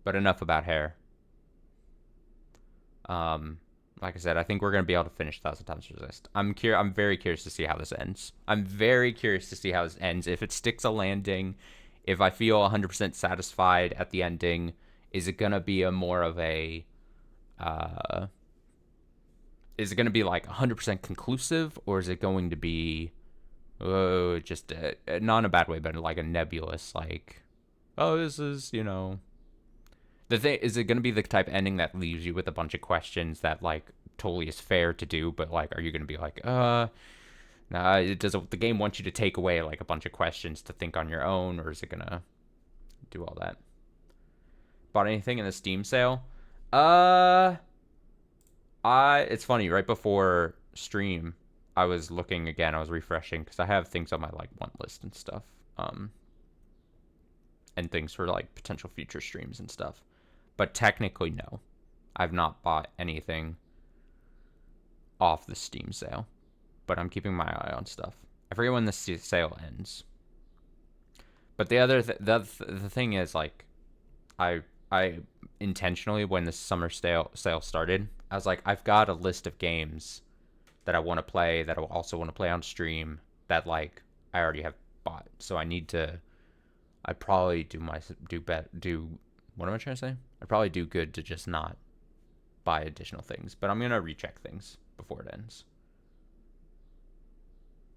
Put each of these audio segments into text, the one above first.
But enough about hair. Like I said, I think we're gonna be able to finish 1000xRESIST. I'm very curious to see how this ends. I'm very curious to see how this ends. If it sticks a landing, if I feel 100% satisfied at the ending, is it gonna be a more of a, uh, is it gonna be like 100% conclusive, or is it going to be, just not in a bad way, but like a nebulous, like, oh, this is, the thing is, it going to be the type of ending that leaves you with a bunch of questions that like totally is fair to do, but like, are you going to be like, nah, does the game want you to take away like a bunch of questions to think on your own, or is it gonna do all that? Bought anything in the Steam sale? Uh, it's funny. Right before stream, I was looking again. I was refreshing because I have things on my like want list and stuff. And things for like potential future streams and stuff. But technically, no. I've not bought anything off the Steam sale. But I'm keeping my eye on stuff. I forget when the sale ends. But the thing is, like, I intentionally, when the summer sale started, I was like, I've got a list of games that I want to play, that I also want to play on stream, that like I already have bought. So I need to. I probably do what am I trying to say? I'd probably do good to just not buy additional things, but I'm gonna recheck things before it ends.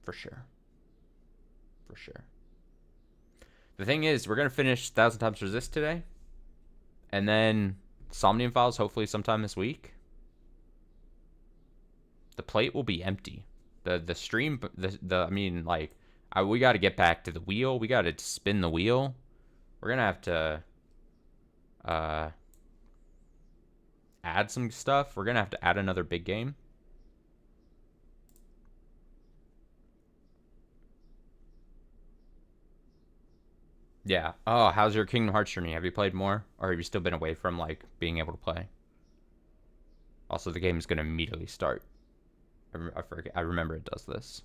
For sure. For sure. The thing is, we're gonna finish 1000xRESIST today, and then Somnium Files hopefully sometime this week. The plate will be empty. The stream, I mean, like, we got to get back to the wheel. We got to spin the wheel. We're gonna have to add some stuff. We're gonna have to add another big game. Yeah. Oh, how's your Kingdom Hearts journey? Have you played more, or have you still been away from like being able to play? Also, the game is gonna immediately start. I forget. I remember it does this.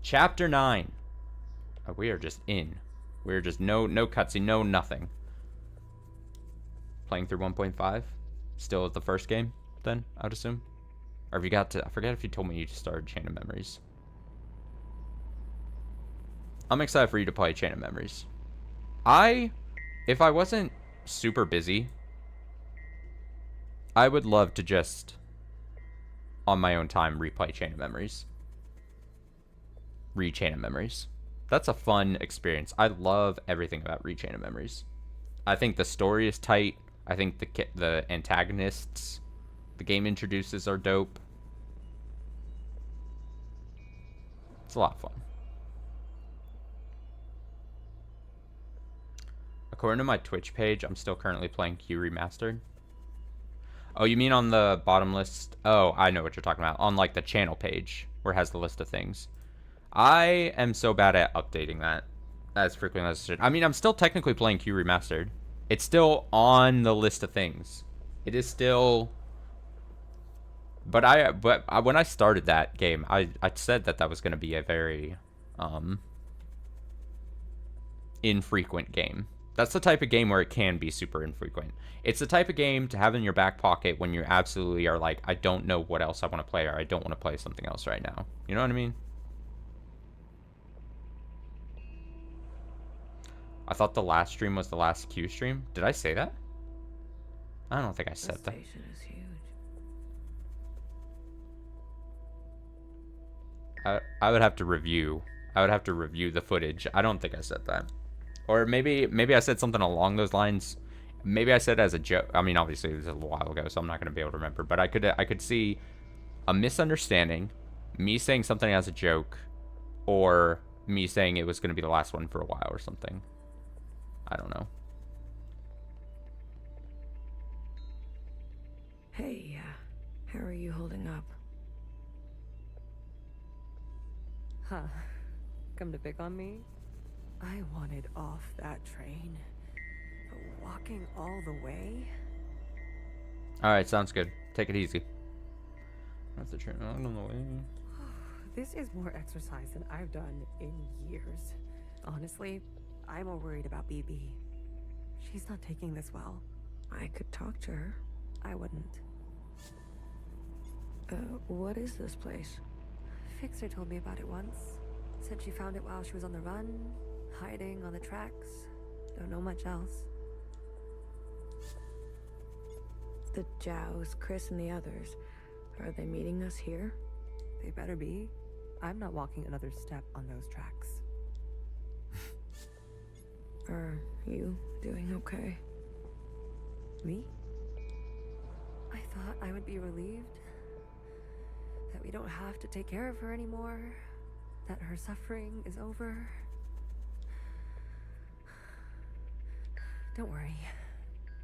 Chapter 9. Oh, we are just in. We're just no cutscene, no nothing. Playing through 1.5. Still at the first game, then, I would assume. Or have you got to... I forget if you told me you just started Chain of Memories. I'm excited for you to play Chain of Memories. If I wasn't super busy, I would love to just, on my own time, replay Chain of Memories. Re-Chain of Memories. That's a fun experience. I love everything about Re-Chain of Memories. I think the story is tight. I think the antagonists the game introduces are dope. It's a lot of fun. According to my Twitch page, I'm still currently playing Q Remastered. Oh, you mean on the bottom list? Oh, I know what you're talking about. On like the channel page where it has the list of things. I am so bad at updating that as frequently as I should. I mean, I'm still technically playing Q Remastered. It's still on the list of things. It is still... But when I started that game, I said that was going to be a very infrequent game. That's the type of game where it can be super infrequent. It's the type of game to have in your back pocket when you absolutely are like, I don't know what else I want to play, or I don't want to play something else right now. You know what I mean? I thought the last stream was the last Q stream. Did I say that? I don't think I said that. The station is huge. I would have to review. I would have to review the footage. I don't think I said that. Or maybe I said something along those lines. Maybe I said it as a joke. I mean, obviously it was a while ago, so I'm not going to be able to remember. But I could see a misunderstanding, me saying something as a joke, or me saying it was going to be the last one for a while or something. I don't know. Hey, how are you holding up? Huh. Come to pick on me? I wanted off that train. But walking all the way? Alright, sounds good. Take it easy. That's the train on the way. This is more exercise than I've done in years. Honestly, I'm more worried about BB. She's not taking this well. I could talk to her. I wouldn't. What is this place? Fixer told me about it once. Said she found it while she was on the run, hiding on the tracks. Don't know much else. The Jows, Chris, and the others. Are they meeting us here? They better be. I'm not walking another step on those tracks. Are you doing okay? Me? I thought I would be relieved that we don't have to take care of her anymore, that her suffering is over. Don't worry,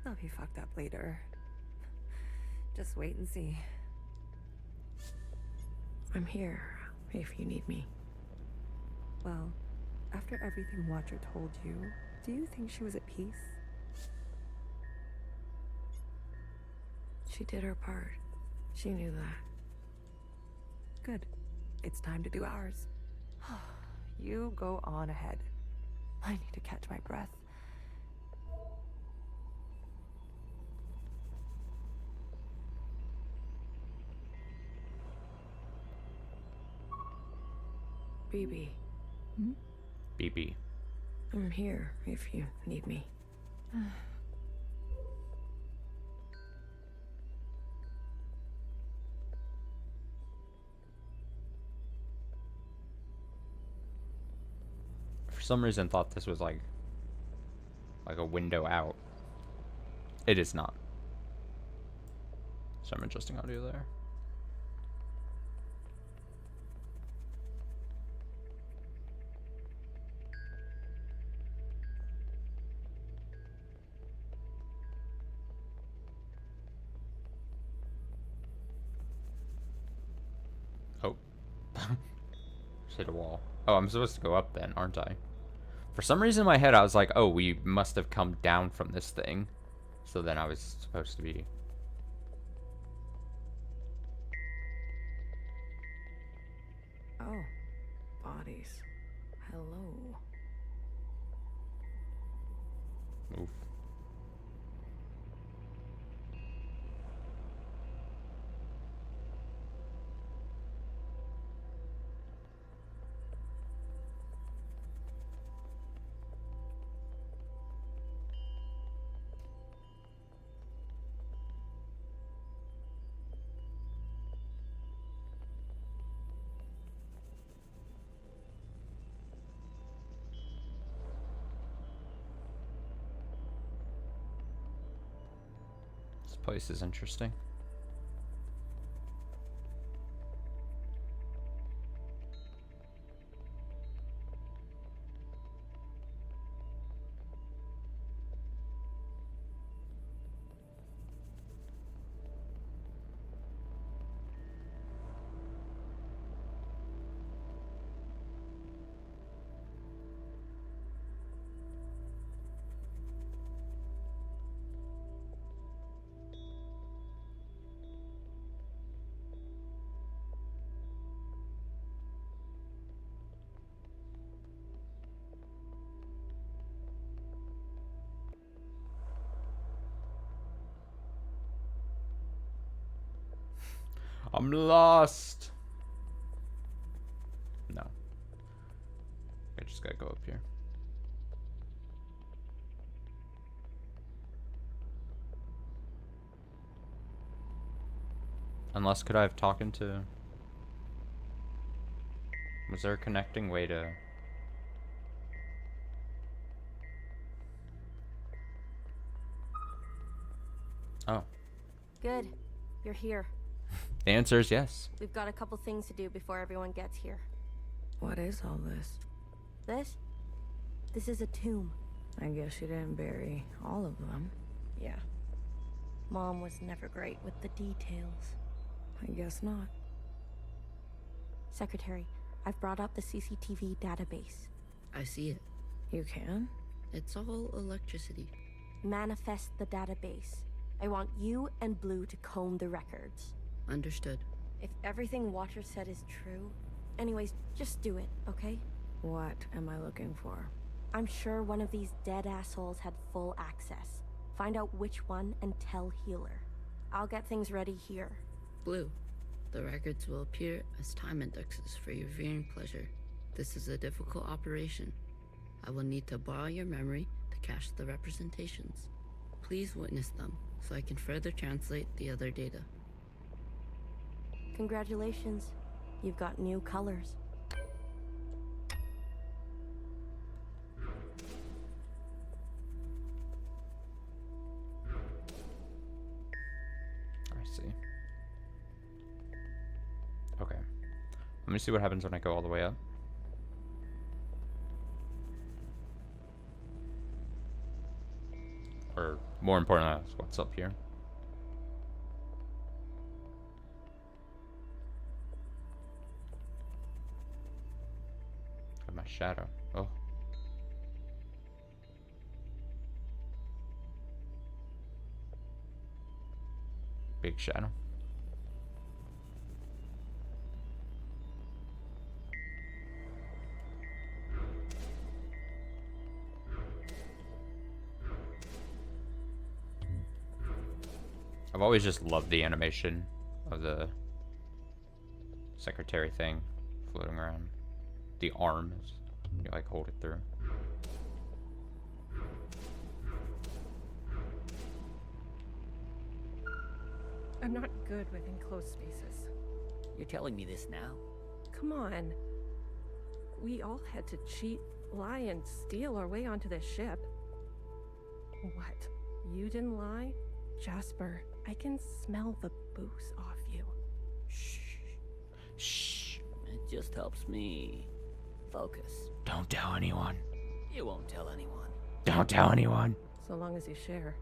I'll be fucked up later. Just wait and see. I'm here, if you need me. Well, after everything Watcher told you, do you think she was at peace? She did her part. She knew that. Good. It's time to do ours. You go on ahead. I need to catch my breath. BB, BB. I'm here if you need me. For some reason, thought this was like a window out. It is not. Some interesting audio there. Oh. Just hit a wall. Oh, I'm supposed to go up then, aren't I? For some reason in my head, I was like, oh, we must have come down from this thing. So then I was supposed to be... Oh, bodies. Hello. Oof. This place is interesting. I'm lost. No. I just gotta go up here. Unless, could I have talking to... Was there a connecting way to... Oh. Good. You're here. The answer is yes. We've got a couple things to do before everyone gets here. What is all this? This? This is a tomb. I guess you didn't bury all of them. Yeah. Mom was never great with the details. I guess not. Secretary, I've brought up the CCTV database. I see it. You can? It's all electricity. Manifest the database. I want you and Blue to comb the records. Understood. If everything Watcher said is true... Anyways, just do it, okay? What am I looking for? I'm sure one of these dead assholes had full access. Find out which one and tell Healer. I'll get things ready here. Blue, the records will appear as time indexes for your viewing pleasure. This is a difficult operation. I will need to borrow your memory to cache the representations. Please witness them so I can further translate the other data. Congratulations. You've got new colors. I see. Okay. Let me see what happens when I go all the way up. Or, more importantly, that's what's up here. Got my shadow. Oh. Big shadow. I've always just loved the animation of the secretary thing floating around. The arms, you like hold it through. I'm not good with enclosed spaces. You're telling me this now? Come on. We all had to cheat, lie, and steal our way onto this ship. What? You didn't lie? Jasper, I can smell the booze off you. Shh. Shh. It just helps me focus. Don't tell anyone. You won't tell anyone. Don't tell anyone. So long as you share.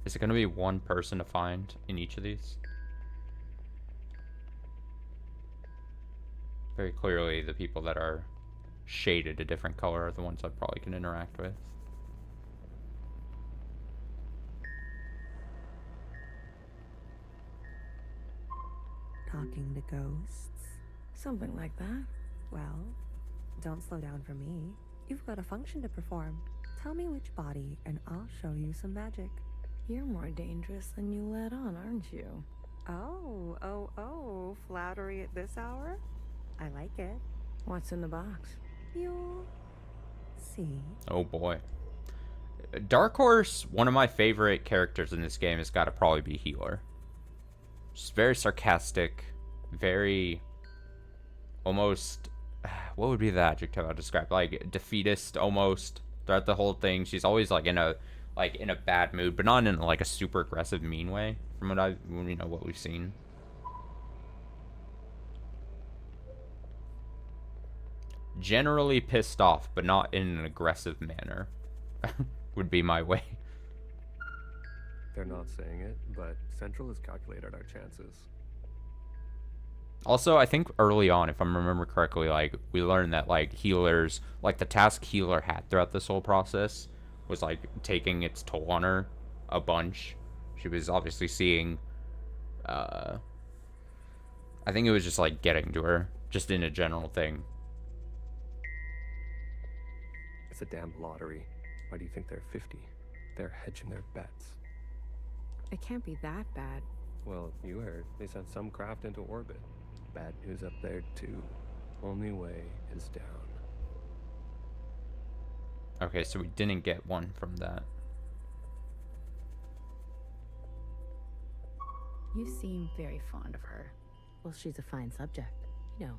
Is it going to be one person to find in each of these? Very clearly, the people that are shaded a different color are the ones I probably can interact with. Talking to ghosts? Something like that. Well, don't slow down for me. You've got a function to perform. Tell me which body, and I'll show you some magic. You're more dangerous than you let on, aren't you? Oh, flattery at this hour? I like it. What's in the box? You'll see. Oh boy. Dark Horse, one of my favorite characters in this game, has got to probably be Healer. She's very sarcastic, very almost, what would be the adjective I'd describe? Like defeatist almost throughout the whole thing. She's always like in a bad mood, but not in like a super aggressive, mean way. From what we've seen. Generally pissed off, but not in an aggressive manner. Would be my way. They're not saying it, but Central has calculated our chances. Also, I think early on, if I remember correctly, like we learned that like healers, like the task Healer had throughout this whole process was like taking its toll on her a bunch. She was obviously seeing, I think it was just like getting to her, just in a general thing. It's a damn lottery. Why do you think they're 50? They're hedging their bets. It can't be that bad. Well, you heard. They sent some craft into orbit. Bad news up there, too. Only way is down. Okay, so we didn't get one from that. You seem very fond of her. Well, she's a fine subject. You know,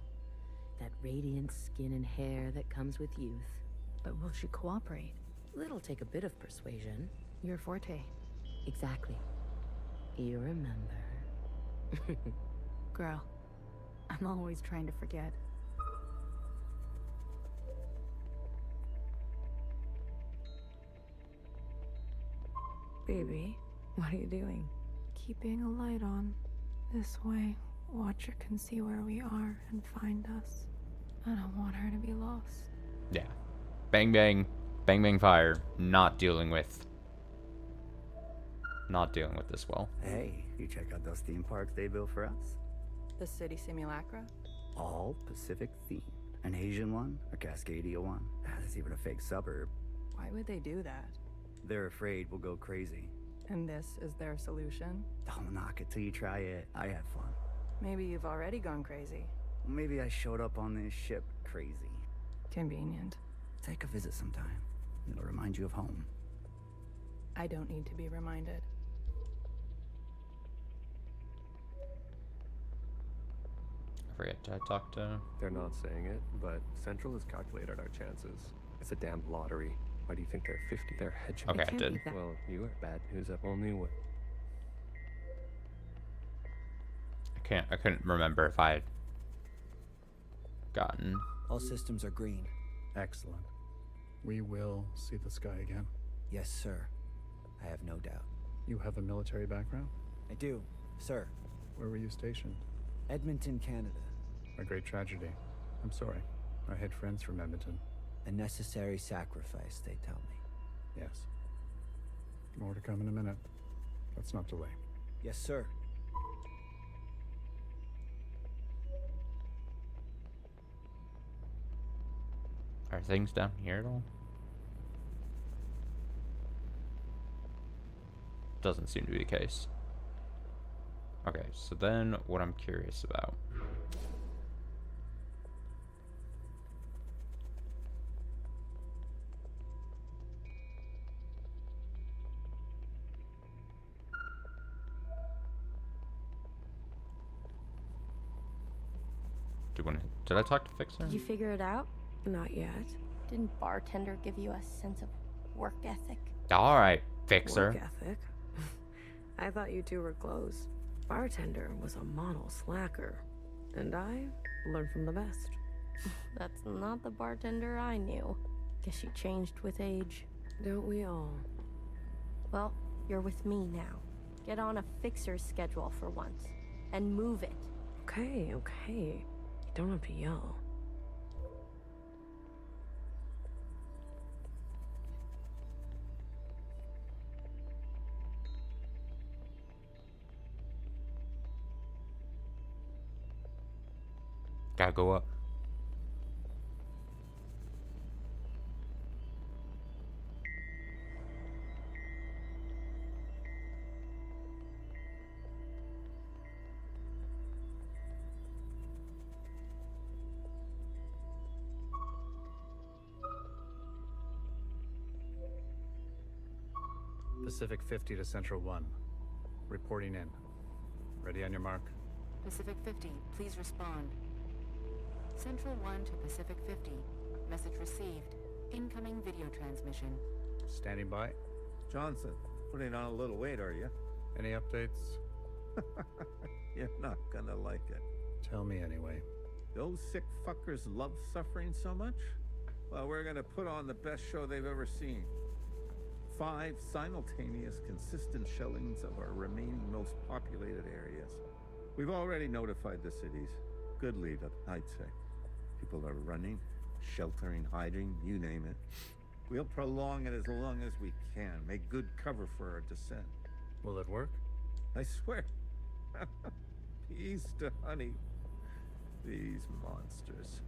that radiant skin and hair that comes with youth. But will she cooperate? It'll take a bit of persuasion. Your forte. Exactly. You remember. Girl, I'm always trying to forget. Baby, what are you doing? Keeping a light on. This way, Watcher can see where we are and find us. I don't want her to be lost. Yeah. Bang, bang. Bang, bang, fire. Not dealing with this well. Hey, you check out those theme parks they built for us? The city simulacra? all Pacific themed. An Asian one, a Cascadia one. There's even a fake suburb. Why would they do that? They're afraid we'll go crazy. And this is their solution? Don't knock it till you try it. I have fun. Maybe you've already gone crazy. Maybe I showed up on this ship crazy. Convenient. Take a visit sometime. It'll remind you of home. I don't need to be reminded. I forget, did I talk to... They're not saying it, but Central has calculated our chances. It's a damn lottery. Why do you think they're 50? They're hedging. Okay, I did. Well, you are bad news up only way. I couldn't remember if I had gotten... All systems are green. Excellent. We will see the sky again. Yes, sir. I have no doubt. You have a military background? I do, sir. Where were you stationed? Edmonton, Canada. A great tragedy. I'm sorry. I had friends from Edmonton. A necessary sacrifice, they tell me. Yes. More to come in a minute. Let's not delay. Yes, sir. Are things down here at all? Doesn't seem to be the case. Okay, so then what I'm curious about. Did I talk to Fixer? Did you figure it out? Not yet. Didn't bartender give you a sense of work ethic? Alright, Fixer. Work ethic? I thought you two were close. Bartender was a model slacker. And I learned from the best. That's not the bartender I knew. Guess you changed with age. Don't we all? Well, you're with me now. Get on a Fixer's schedule for once. And move it. Okay, okay. You don't have to yell. Gotta go up. Pacific 50 to Central 1. Reporting in. Ready on your mark? Pacific 50, please respond. Central 1 to Pacific 50. Message received. Incoming video transmission. Standing by. Johnson, putting on a little weight, are you? Any updates? You're not gonna like it. Tell me anyway. Those sick fuckers love suffering so much? Well, we're gonna put on the best show they've ever seen. 5 simultaneous, consistent shellings of our remaining most populated areas. We've already notified the cities. Good lead up, I'd say. People are running, sheltering, hiding, you name it. We'll prolong it as long as we can, make good cover for our descent. Will it work? I swear. Peas to honey. These monsters.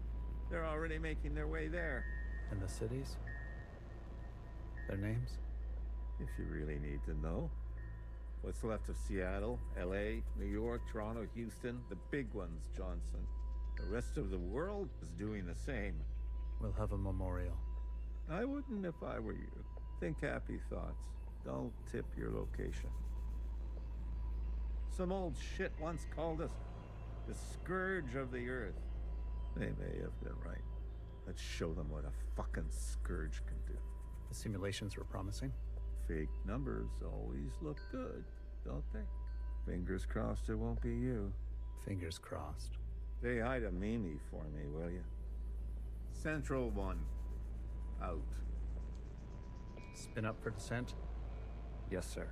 They're already making their way there. And the cities? Their names? If you really need to know. What's left of Seattle, LA, New York, Toronto, Houston, the big ones, Johnson. The rest of the world is doing the same. We'll have a memorial. I wouldn't if I were you. Think happy thoughts. Don't tip your location. Some old shit once called us the scourge of the earth. They may have been right. Let's show them what a fucking scourge can do. The simulations were promising. Fake numbers always look good, don't they? Fingers crossed it won't be you. Fingers crossed. Say hi to Mimi for me, will you? Central 1. Out. Spin up for descent? Yes, sir.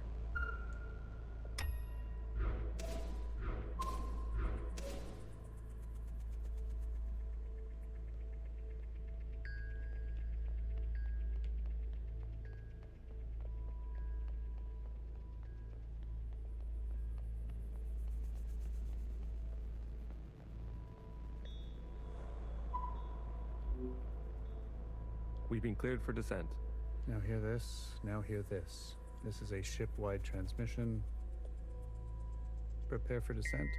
We've been cleared for descent. Now hear this, now hear this. This is a ship-wide transmission. Prepare for descent.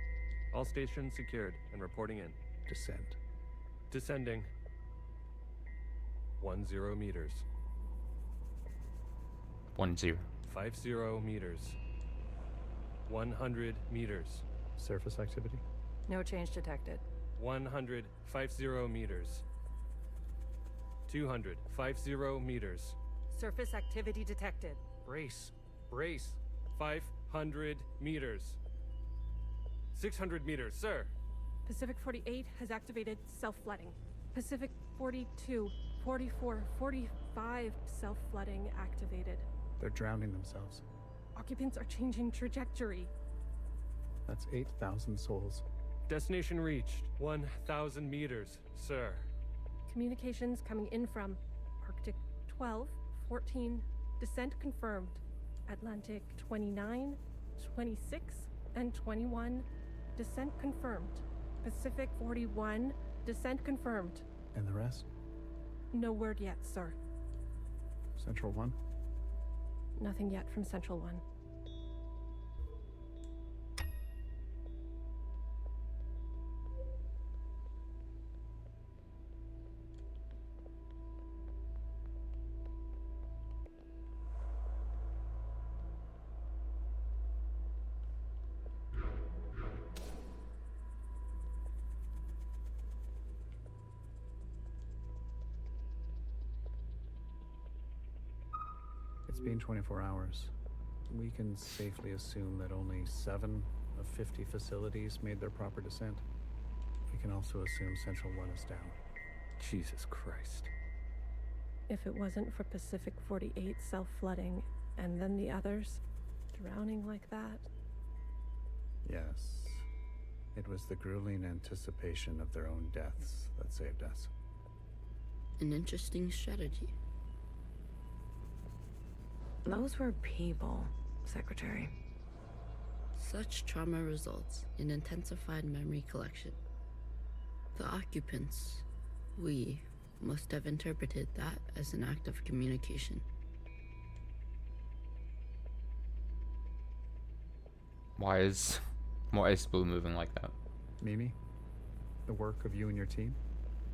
All stations secured and reporting in. Descent. Descending. 10 meters. 10. 50 meters. 100 meters. Surface activity? No change detected. 100, 50 meters. 200, 50 meters. Surface activity detected. Brace. Brace. 500 meters. 600 meters, sir. Pacific 48 has activated self-flooding. Pacific 42, 44, 45 self-flooding activated. They're drowning themselves. Occupants are changing trajectory. That's 8,000 souls. Destination reached. 1,000 meters, sir. Communications coming in from Arctic 12, 14, descent confirmed. Atlantic 29, 26, and 21, descent confirmed. Pacific 41, descent confirmed. And the rest? No word yet, sir. Central 1? Nothing yet from Central 1. It's been 24 hours. We can safely assume that only 7 of 50 facilities made their proper descent. We can also assume Central 1 is down. Jesus Christ. If it wasn't for Pacific 48 self-flooding, and then the others drowning like that. Yes. It was the grueling anticipation of their own deaths that saved us. An interesting strategy. Those were people, Secretary. Such trauma results in intensified memory collection. The occupants, we, must have interpreted that as an act of communication. Why is Blue moving like that? Mimi, the work of you and your team,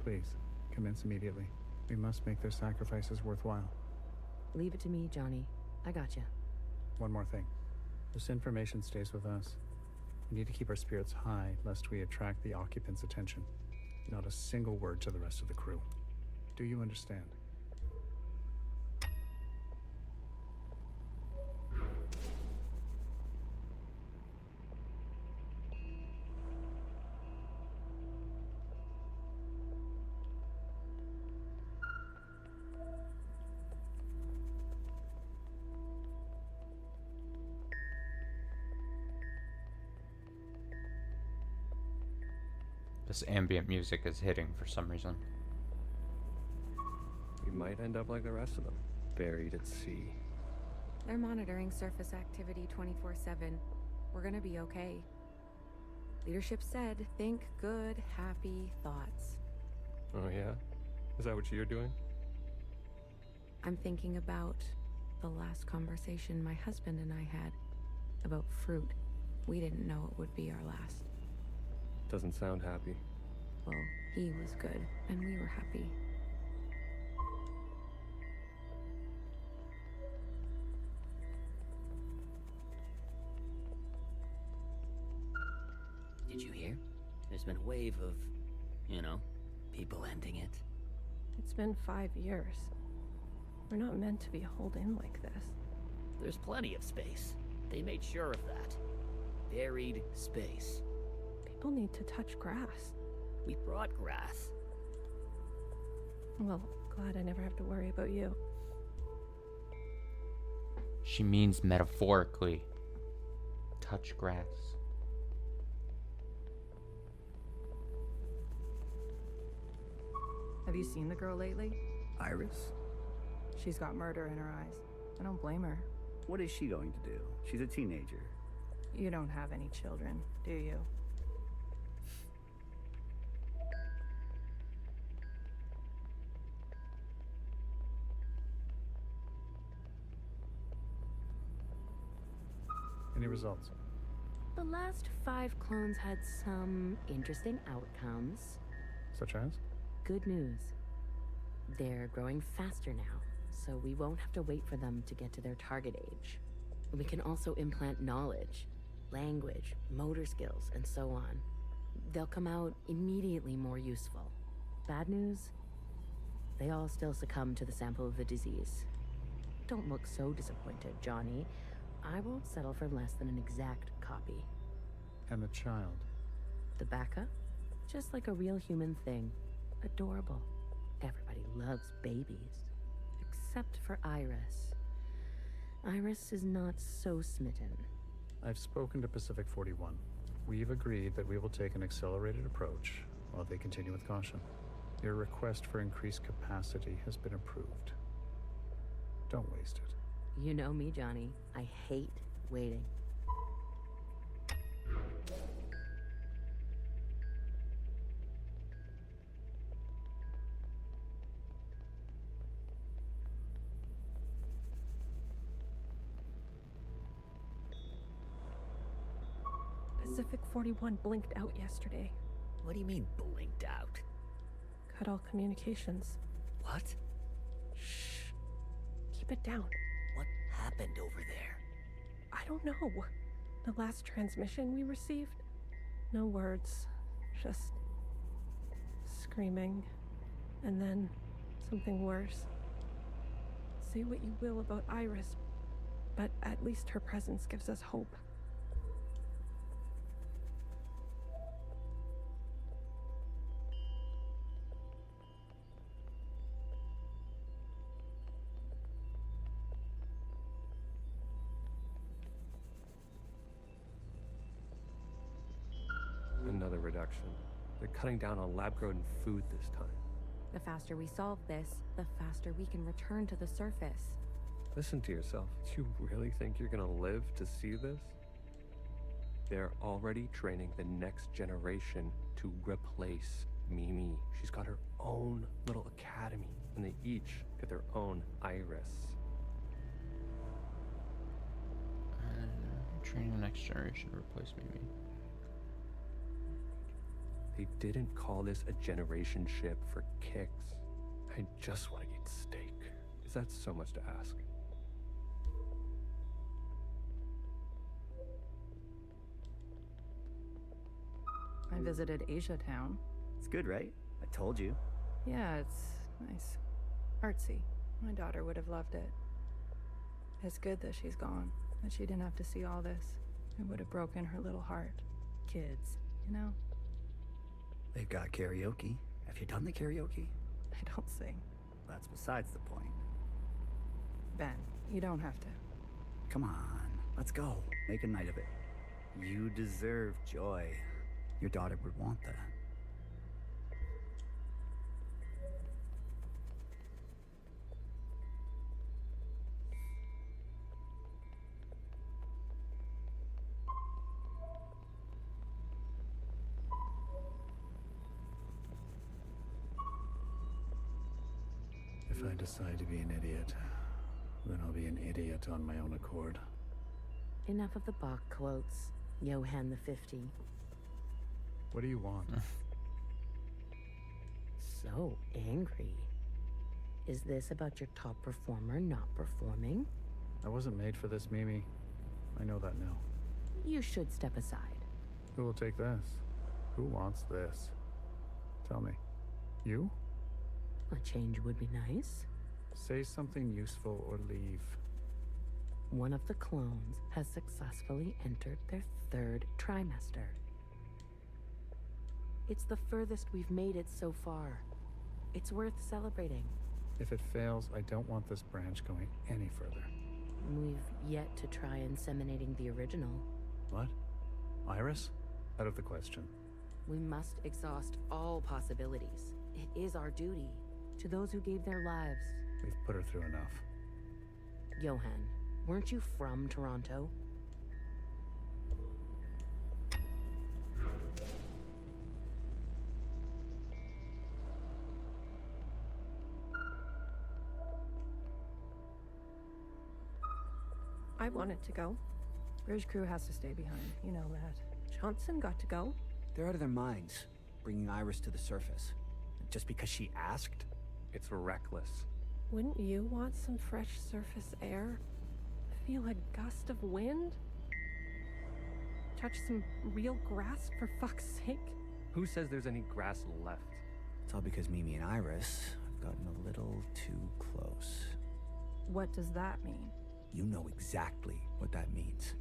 please, commence immediately. We must make their sacrifices worthwhile. Leave it to me, Johnny. I got you. One more thing. This information stays with us. We need to keep our spirits high lest we attract the occupants' attention. Not a single word to the rest of the crew. Do you understand? This ambient music is hitting for some reason. We might end up like the rest of them, buried at sea. They're monitoring surface activity 24/7. We're gonna be okay. Leadership said, think good, happy thoughts. Oh yeah? Is that what you're doing? I'm thinking about the last conversation my husband and I had about fruit. We didn't know it would be our last. Doesn't sound happy. Well, he was good, and we were happy. Did you hear? There's been a wave of, people ending it. It's been 5 years. We're not meant to be holed in like this. There's plenty of space. They made sure of that. Buried space. People need to touch grass. We brought grass. Well, glad I never have to worry about you. She means metaphorically. Touch grass. Have you seen the girl lately? Iris? She's got murder in her eyes. I don't blame her. What is she going to do? She's a teenager. You don't have any children, do you? results? The last 5 clones had some interesting outcomes. Such as? Good news. They're growing faster now, so we won't have to wait for them to get to their target age. We can also implant knowledge, language, motor skills, and so on. They'll come out immediately more useful. Bad news? They all still succumb to the sample of the disease. Don't look so disappointed, Johnny. I won't settle for less than an exact copy. And the child? The backup? Just like a real human thing. Adorable. Everybody loves babies. Except for Iris. Iris is not so smitten. I've spoken to Pacific 41. We've agreed that we will take an accelerated approach while they continue with caution. Your request for increased capacity has been approved. Don't waste it. You know me, Johnny. I hate waiting. Pacific 41 blinked out yesterday. What do you mean, blinked out? Cut all communications. What? Shh. Keep it down. What happened over there? I don't know. The last transmission we received? No words. Just screaming. And then something worse. Say what you will about Iris, but at least her presence gives us hope. Another reduction. They're cutting down on lab-grown food this time. The faster we solve this, the faster we can return to the surface. Listen to yourself. Do you really think you're gonna live to see this? They're already training the next generation to replace Mimi. She's got her own little academy, and they each get their own Iris. Training the next generation to replace Mimi. They didn't call this a generation ship for kicks. I just want to eat steak. Is that so much to ask? I visited Asia Town. It's good, right? I told you. Yeah, it's nice. Artsy. My daughter would have loved it. It's good that she's gone, that she didn't have to see all this. It would have broken her little heart. Kids, you know? They've got karaoke. Have you done the karaoke? I don't sing. That's besides the point. Ben, you don't have to. Come on, let's go. Make a night of it. You deserve joy. Your daughter would want that. If I decide to be an idiot, then I'll be an idiot on my own accord. Enough of the Bach quotes, Johann the 50. What do you want? So angry. Is this about your top performer not performing? I wasn't made for this, Mimi. I know that now. You should step aside. Who will take this? Who wants this? Tell me. You? A change would be nice. Say something useful or leave. One of the clones has successfully entered their 3rd trimester. It's the furthest we've made it so far. It's worth celebrating. If it fails, I don't want this branch going any further. We've yet to try inseminating the original. What? Iris? Out of the question. We must exhaust all possibilities. It is our duty to those who gave their lives. We've put her through enough. Johann, weren't you from Toronto? I wanted to go. Bridge crew has to stay behind. You know that. Johnson got to go. They're out of their minds, bringing Iris to the surface. Just because she asked? It's reckless. Wouldn't you want some fresh surface air? Feel a gust of wind? Touch some real grass, for fuck's sake? Who says there's any grass left? It's all because Mimi and Iris have gotten a little too close. What does that mean? You know exactly what that means.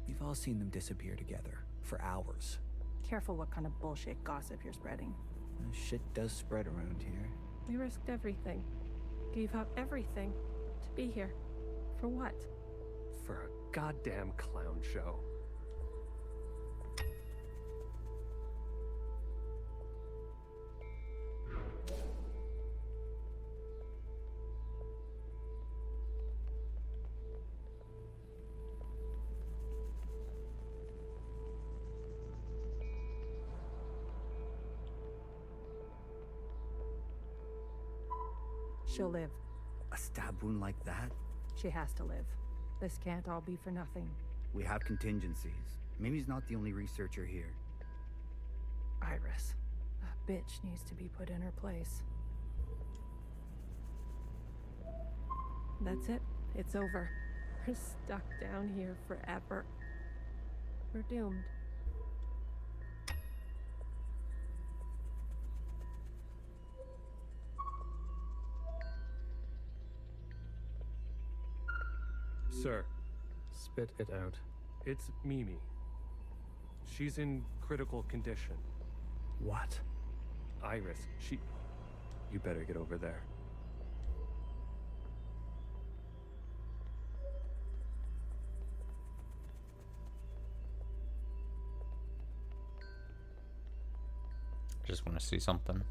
We've all seen them disappear together for hours. Careful what kind of bullshit gossip you're spreading. Shit does spread around here. We risked everything. Gave up everything to be here. For what? For a goddamn clown show. She'll live. A stab wound like that? She has to live. This can't all be for nothing. We have contingencies. Mimi's not the only researcher here. Iris. That bitch needs to be put in her place. That's it. It's over. We're stuck down here forever. We're doomed. Sir. Spit it out. It's Mimi. She's in critical condition. What? Iris, You better get over there. Just want to see something.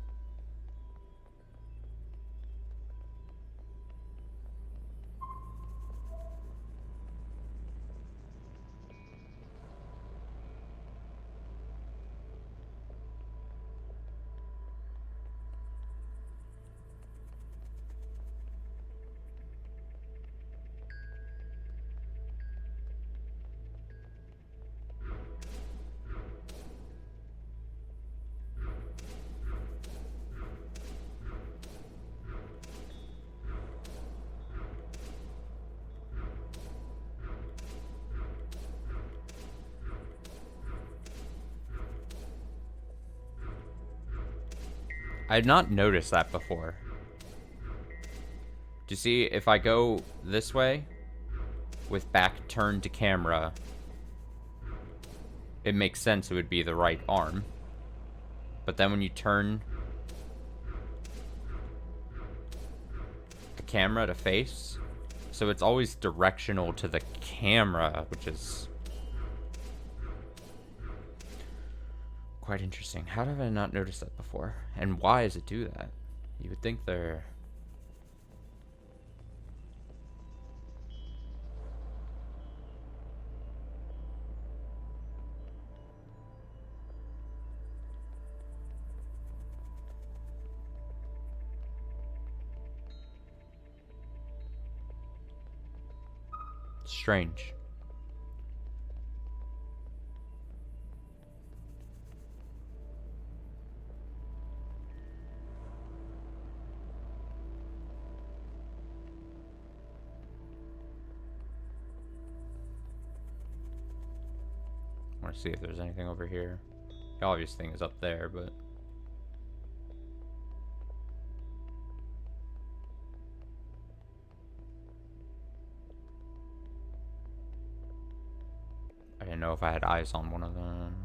I had not noticed that before. Do you see, if I go this way, with back turned to camera, it makes sense it would be the right arm. But then when you turn the camera to face, so it's always directional to the camera, which is quite interesting. How have I not noticed that before? And why does it do that? You would think they're... strange. I want to see if there's anything over here. The obvious thing is up there, but... I didn't know if I had eyes on one of them.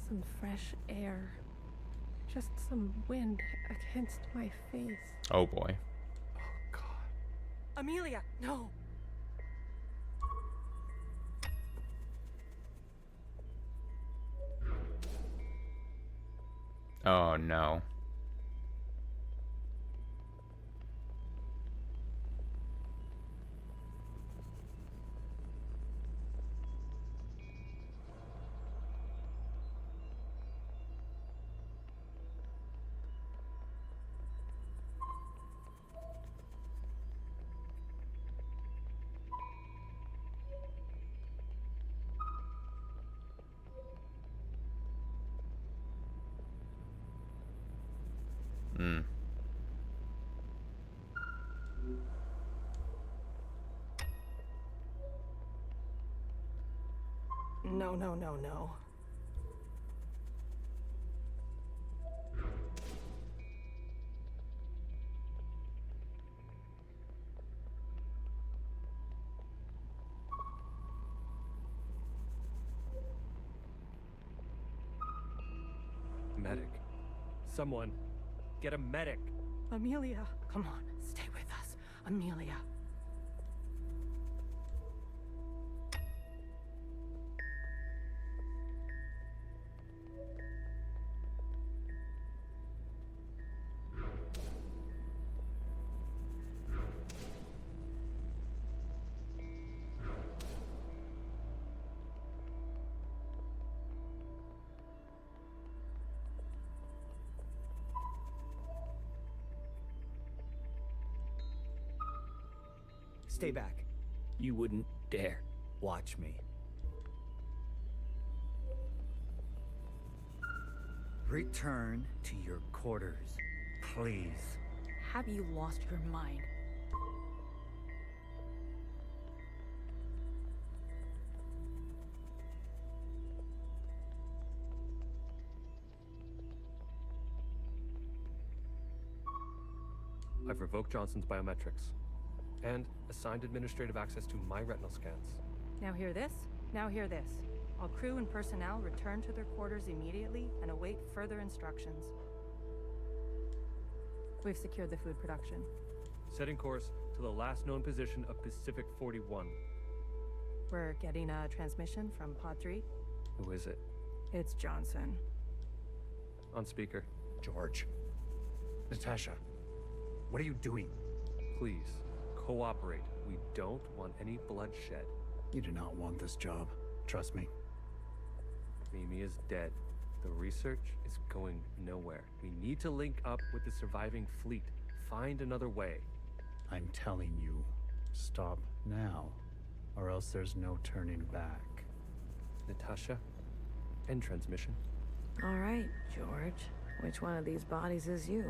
Some fresh air. Just some wind against my face. Oh boy. Amelia, no! Oh no. No, no, no, no. Medic. Someone, get a medic. Amelia, come on, stay with us. Amelia. Stay back. You wouldn't dare. Watch me. Return to your quarters, please. Have you lost your mind? I've revoked Johnson's biometrics and assigned administrative access to my retinal scans. Now hear this? Now hear this. All crew and personnel return to their quarters immediately and await further instructions. We've secured the food production. Setting course to the last known position of Pacific 41. We're getting a transmission from Pod 3. Who is it? It's Johnson. On speaker. George. Natasha. What are you doing? Please, cooperate. We don't want any bloodshed. You do not want this job. Trust me. Mimi is dead. The research is going nowhere. We need to link up with the surviving fleet. Find another way. I'm telling you, stop now, or else there's no turning back. Natasha, end transmission. All right, George. Which one of these bodies is you?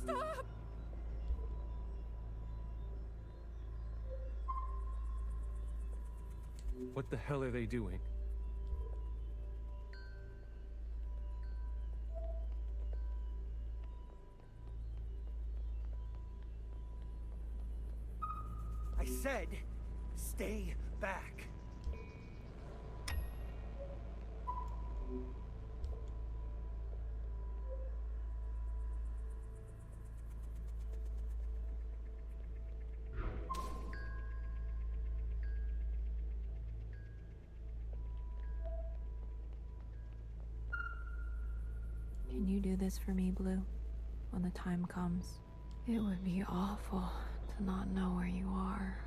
Stop! What the hell are they doing? I said, stay back. Can you do this for me, Blue? When the time comes? It would be awful to not know where you are.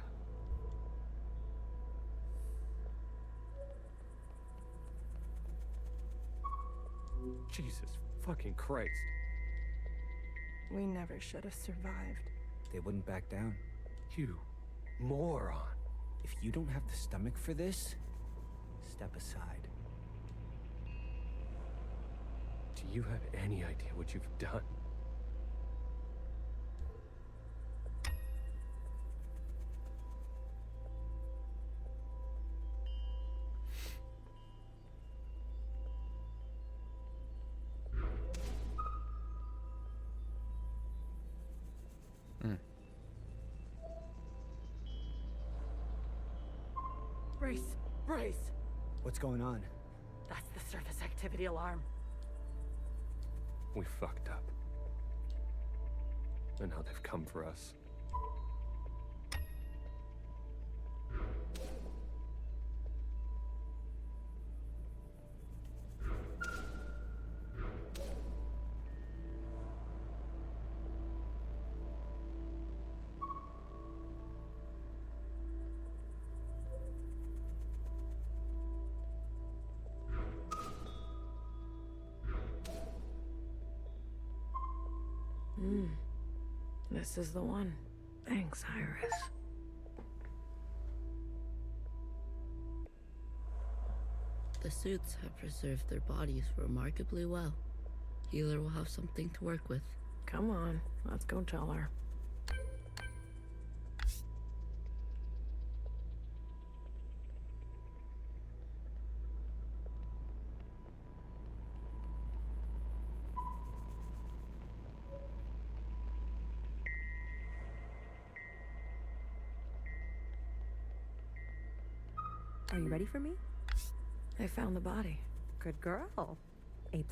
Jesus fucking Christ. We never should have survived. They wouldn't back down. You moron. If you don't have the stomach for this, step aside. Do you have any idea what you've done? Brace! Brace! What's going on? That's the surface activity alarm. We fucked up. And now they've come for us. This is the one. Thanks, Iris. The suits have preserved their bodies remarkably well. Healer will have something to work with. Come on, let's go tell her. Are you ready for me? I found the body. Good girl. A+.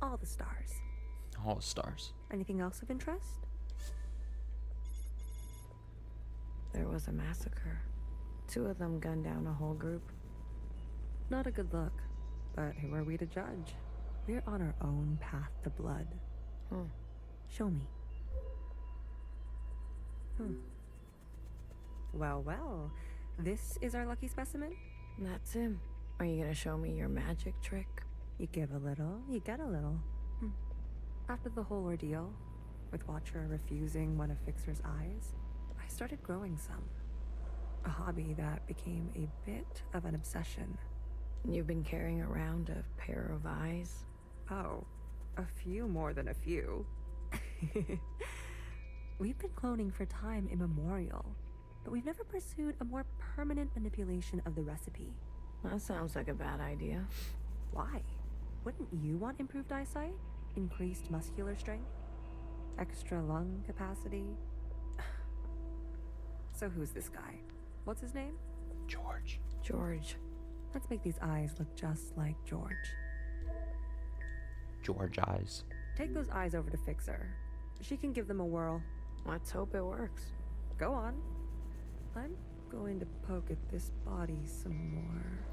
All the stars. All stars. Anything else of interest? There was a massacre. 2 of them gunned down a whole group. Not a good look, but who are we to judge? We're on our own path to blood. Show me. Well, this is our lucky specimen? That's him. Are you gonna show me your magic trick? You give a little, you get a little. After the whole ordeal, with Watcher refusing one of Fixer's eyes, I started growing some. A hobby that became a bit of an obsession. You've been carrying around a pair of eyes? Oh, a few more than a few. We've been cloning for time immemorial, but we've never pursued a more permanent manipulation of the recipe. That sounds like a bad idea. Why? Wouldn't you want improved eyesight? Increased muscular strength? Extra lung capacity? So who's this guy? What's his name? George. George. Let's make these eyes look just like George. George eyes. Take those eyes over to Fixer. She can give them a whirl. Let's hope it works. Go on. I'm going to poke at this body some more.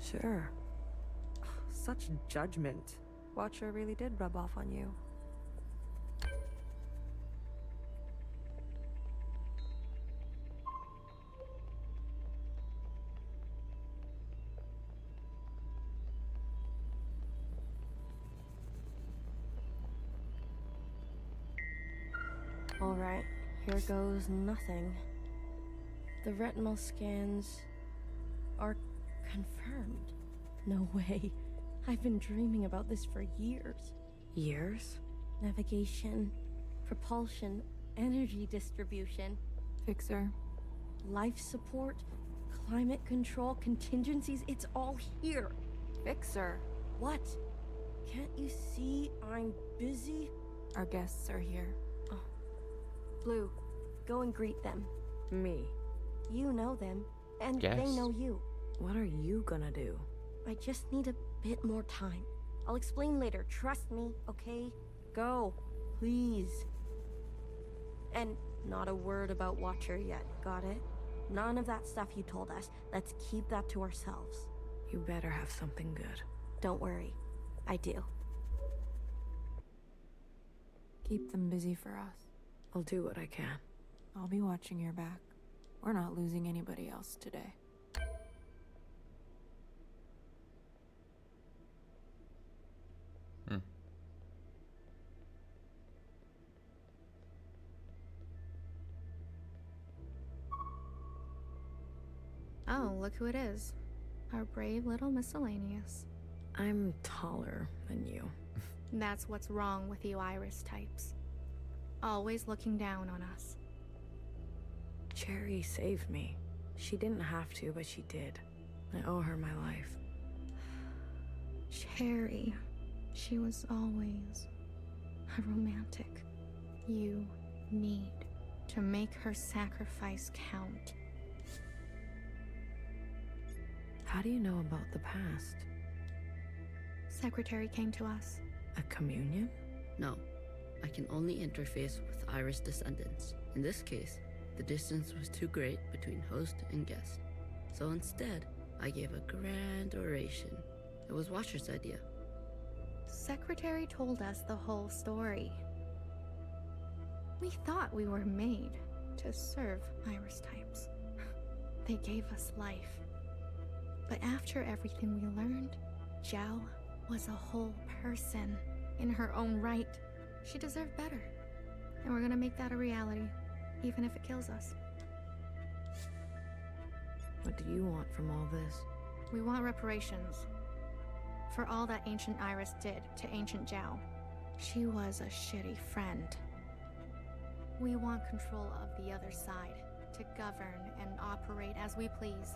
Sure. Such judgment. Watcher really did rub off on you. Alright, here goes nothing. The retinal scans are confirmed. No way. I've been dreaming about this for years. Years? Navigation, propulsion, energy distribution, Fixer. life support, climate control, contingencies, it's all here. Fixer. What? Can't you see I'm busy? Our guests are here. Blue, go and greet them. Me. You know them, and Yes. they know you. What are you gonna do? I just need a bit more time. I'll explain later, trust me, okay? Go, please. And not a word about Watcher yet, got it? None of that stuff you told us. Let's keep that to ourselves. You better have something good. Don't worry, I do. Keep them busy for us. I'll do what I can. I'll be watching your back. We're not losing anybody else today. Oh, look who it is. Our brave little miscellaneous. I'm taller than you. That's what's wrong with you Iris types. Always looking down on us. Cherry saved me. She didn't have to, but she did. I owe her my life. Cherry. She was always a romantic. You need to make her sacrifice count. How do you know about the past? Secretary came to us. A communion? No, I can only interface with Iris descendants. In this case, the distance was too great between host and guest. So instead, I gave a grand oration. It was Watcher's idea. Secretary told us the whole story. We thought we were made to serve Iris types. They gave us life. But after everything we learned, Zhao was a whole person in her own right. She deserved better. And we're gonna make that a reality, even if it kills us. What do you want from all this? We want reparations. For all that Ancient Iris did to Ancient Zhao. She was a shitty friend. We want control of the other side, to govern and operate as we please.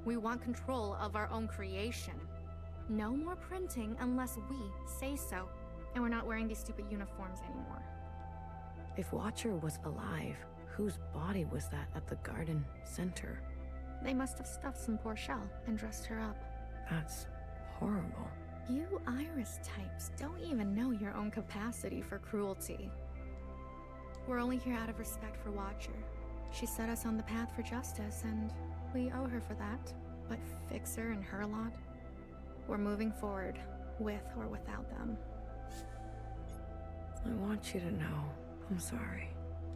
We want control of our own creation. No more printing unless we say so. And we're not wearing these stupid uniforms anymore. If Watcher was alive, whose body was that at the garden center? They must have stuffed some poor shell and dressed her up. That's horrible. You Iris types don't even know your own capacity for cruelty. We're only here out of respect for Watcher. She set us on the path for justice, and we owe her for that. But Fixer and her lot, we're moving forward, with or without them. I want you to know I'm sorry.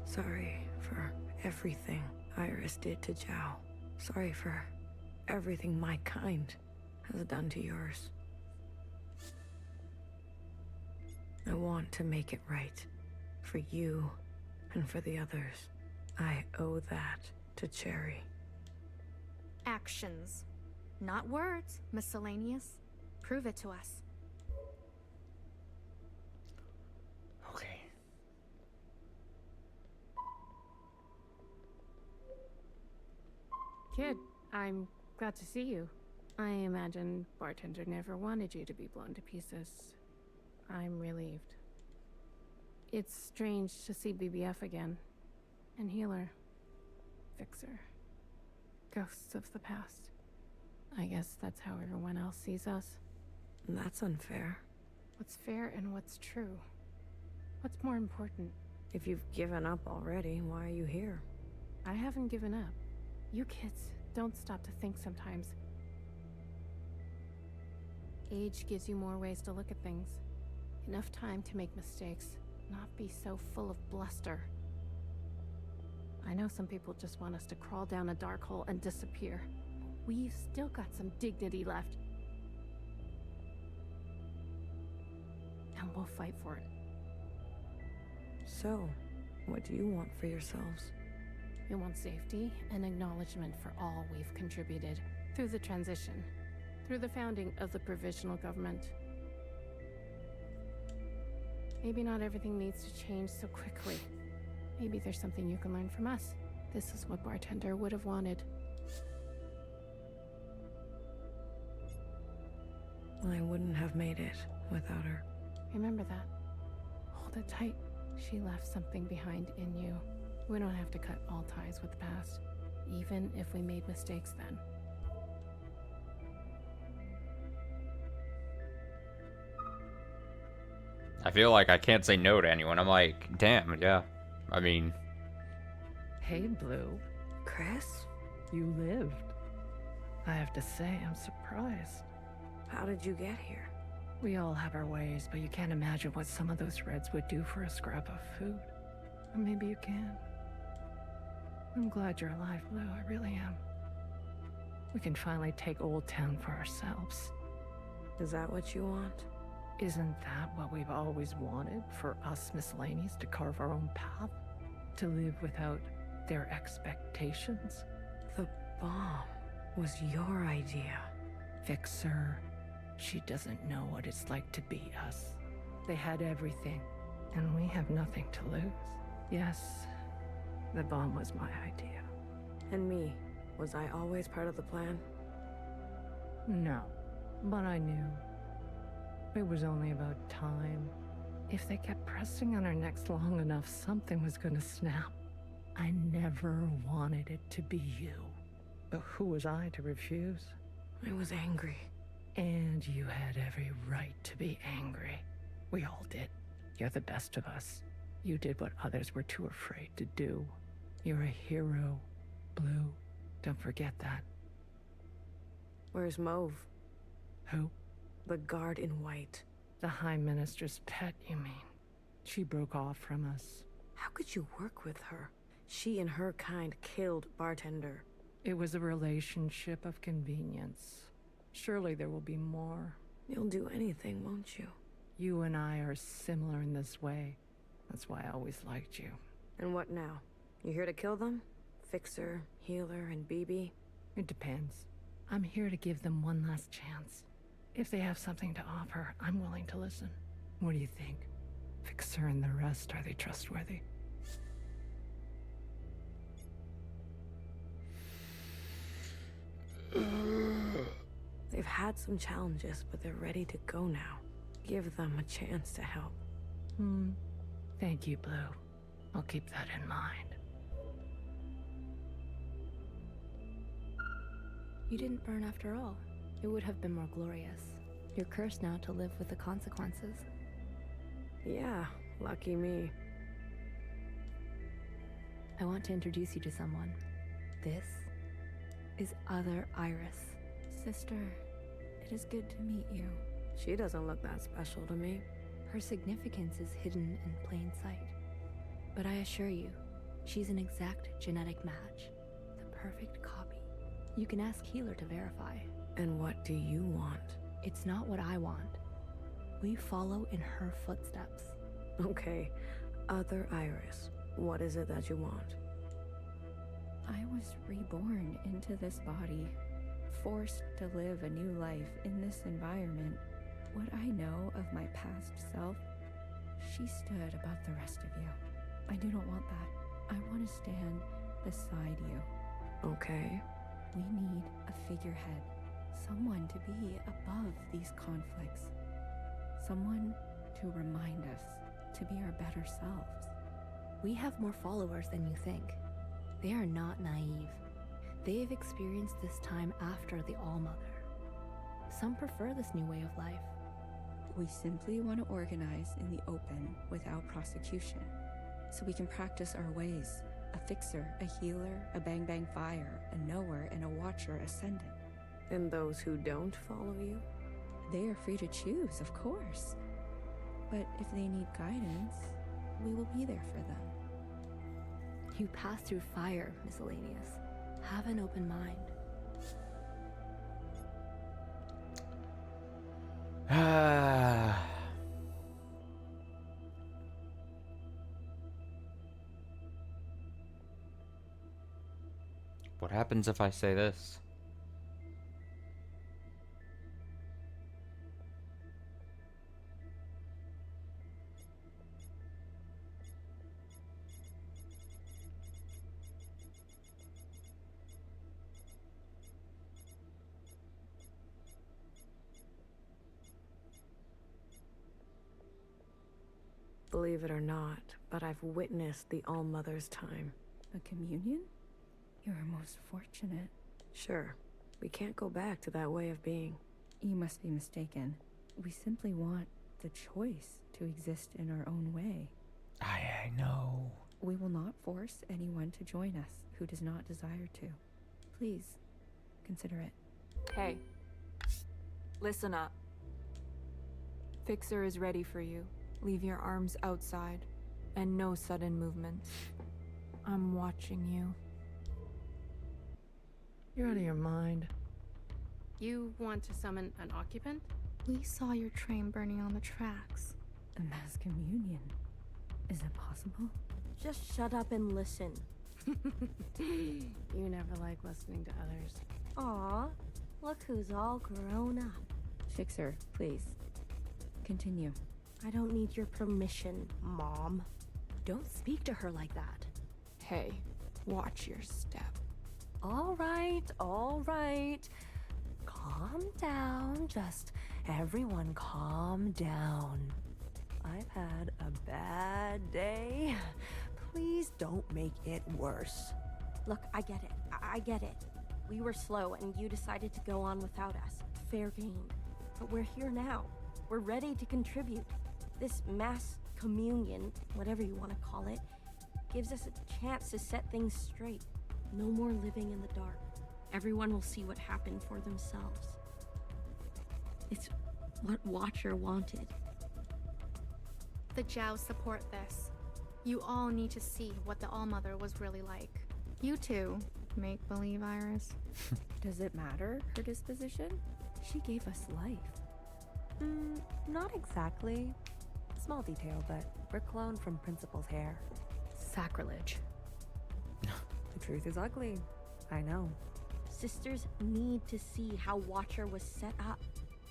Sorry for everything Iris did to Zhao. Sorry for everything my kind has done to yours. I want to make it right. For you and for the others. I owe that to Cherry. Actions. Not words, miscellaneous. Prove it to us. Okay. Kid, I'm glad to see you. I imagine Bartender never wanted you to be blown to pieces. I'm relieved. It's strange to see BBF again. And Healer. Fixer. Ghosts of the past. I guess that's how everyone else sees us. That's unfair. What's fair and what's true? What's more important? If you've given up already, why are you here? I haven't given up. You kids don't stop to think sometimes. Age gives you more ways to look at things. Enough time to make mistakes, not be so full of bluster. I know some people just want us to crawl down a dark hole and disappear. We've still got some dignity left. And we'll fight for it. So, what do you want for yourselves? We want safety and acknowledgement for all we've contributed through the transition, through the founding of the provisional government. Maybe not everything needs to change so quickly. Maybe there's something you can learn from us. This is what Bartender would have wanted. I wouldn't have made it without her. Remember that. Hold it tight. She left something behind in you. We don't have to cut all ties with the past, even if we made mistakes then. I feel like I can't say no to anyone. I'm like, damn, yeah. I mean... Hey, Blue. Chris? You lived. I have to say, I'm surprised. How did you get here? We all have our ways, but you can't imagine what some of those Reds would do for a scrap of food. Or maybe you can. I'm glad you're alive, Blue. I really am. We can finally take Old Town for ourselves. Is that what you want? Isn't that what we've always wanted? For us miscellaneous to carve our own path? To live without their expectations? The bomb was your idea. Fixer. She doesn't know what it's like to be us. They had everything, and we have nothing to lose. Yes, the bomb was my idea. And me? Was I always part of the plan? No, but I knew. It was only about time. If they kept pressing on our necks long enough, something was gonna snap. I never wanted it to be you. But who was I to refuse? I was angry. And you had every right to be angry. We all did. You're the best of us. You did what others were too afraid to do. You're a hero, Blue. Don't forget that. Where's Mauve? Who? The guard in white. The High Minister's pet, you mean? She broke off from us. How could you work with her? She and her kind killed Bartender. It was a relationship of convenience. Surely there will be more. You'll do anything, won't you? You and I are similar in this way. That's why I always liked you. And what now? You here to kill them? Fixer, healer, and BB? It depends. I'm here to give them one last chance. If they have something to offer, I'm willing to listen. What do you think? Fixer and the rest, are they trustworthy? They've had some challenges, but they're ready to go now. Give them a chance to help. Thank you, Blue. I'll keep that in mind. You didn't burn after all. It would have been more glorious. You're cursed now to live with the consequences. Yeah, lucky me. I want to introduce you to someone. This is Other Iris. Sister, it is good to meet you. She doesn't look that special to me. Her significance is hidden in plain sight. But I assure you, she's an exact genetic match. The perfect copy. You can ask Healer to verify. And what do you want? It's not what I want. We follow in her footsteps. Okay, Other Iris, what is it that you want? I was reborn into this body, forced to live a new life in this environment. What I know of my past self, she stood above the rest of you. I do not want that. I want to stand beside you. Okay. We need a figurehead, someone to be above these conflicts, someone to remind us to be our better selves. We have more followers than you think. They are not naive. They've experienced this time after the All-Mother. Some prefer this new way of life. We simply want to organize in the open without prosecution, so we can practice our ways. A fixer, a healer, a bang-bang fire, a knower, and a watcher ascendant. And those who don't follow you? They are free to choose, of course. But if they need guidance, we will be there for them. You pass through fire, Miscellaneous. Have an open mind. What happens if I say this? Believe it or not, but I've witnessed the All-Mother's time. A communion? You're most fortunate. Sure. We can't go back to that way of being. You must be mistaken. We simply want the choice to exist in our own way. I know. We will not force anyone to join us who does not desire to. Please, consider it. Hey. Listen up. Fixer is ready for you. Leave your arms outside, and no sudden movements. I'm watching you. You're out of your mind. You want to summon an occupant? We saw your train burning on the tracks. A mass communion. Is it possible? Just shut up and listen. You never like listening to others. Aw, look who's all grown up. Fixer, please. Continue. I don't need your permission, Mom. Don't speak to her like that. Hey, watch your step. All right. Calm down. Just everyone calm down. I've had a bad day. Please don't make it worse. Look, I get it. I get it. We were slow and you decided to go on without us. Fair game. But we're here now. We're ready to contribute. This mass communion, whatever you want to call it, gives us a chance to set things straight. No more living in the dark. Everyone will see what happened for themselves. It's what Watcher wanted. The Jows support this. You all need to see what the All-Mother was really like. You too, make-believe Iris. Does it matter, her disposition? She gave us life. Not exactly. Small detail, but we're cloned from Principal's hair. Sacrilege. The truth is ugly. I know. Sisters need to see how Watcher was set up,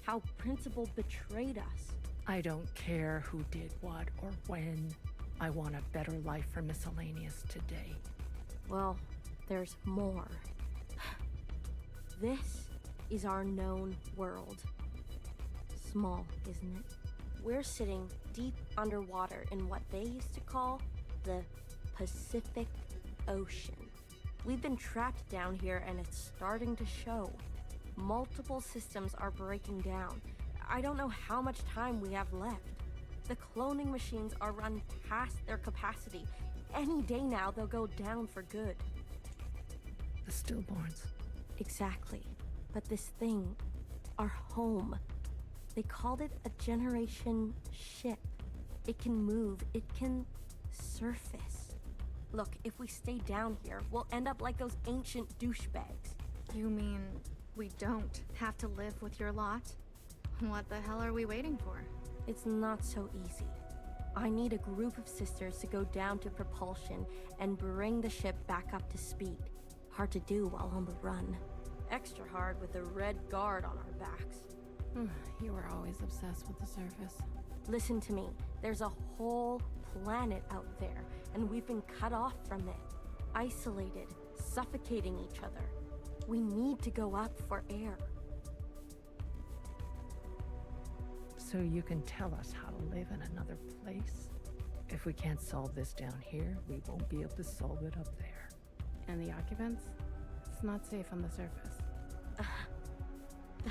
how Principal betrayed us. I don't care who did what or when. I want a better life for Miscellaneous today. Well, there's more. This is our known world. Small, isn't it? We're sitting deep underwater in what they used to call the Pacific Ocean. We've been trapped down here and it's starting to show. Multiple systems are breaking down. I don't know how much time we have left. The cloning machines are run past their capacity. Any day now they'll go down for good. The stillborns. Exactly. But this thing, our home, they called it a generation ship. It can move, it can surface. Look, if we stay down here, we'll end up like those ancient douchebags. You mean we don't have to live with your lot? What the hell are we waiting for? It's not so easy. I need a group of sisters to go down to propulsion and bring the ship back up to speed. Hard to do while on the run. Extra hard with the red guard on our backs. You were always obsessed with the surface. Listen to me. There's a whole planet out there, and we've been cut off from it. Isolated, suffocating each other. We need to go up for air. So you can tell us how to live in another place? If we can't solve this down here, we won't be able to solve it up there. And the occupants? It's not safe on the surface.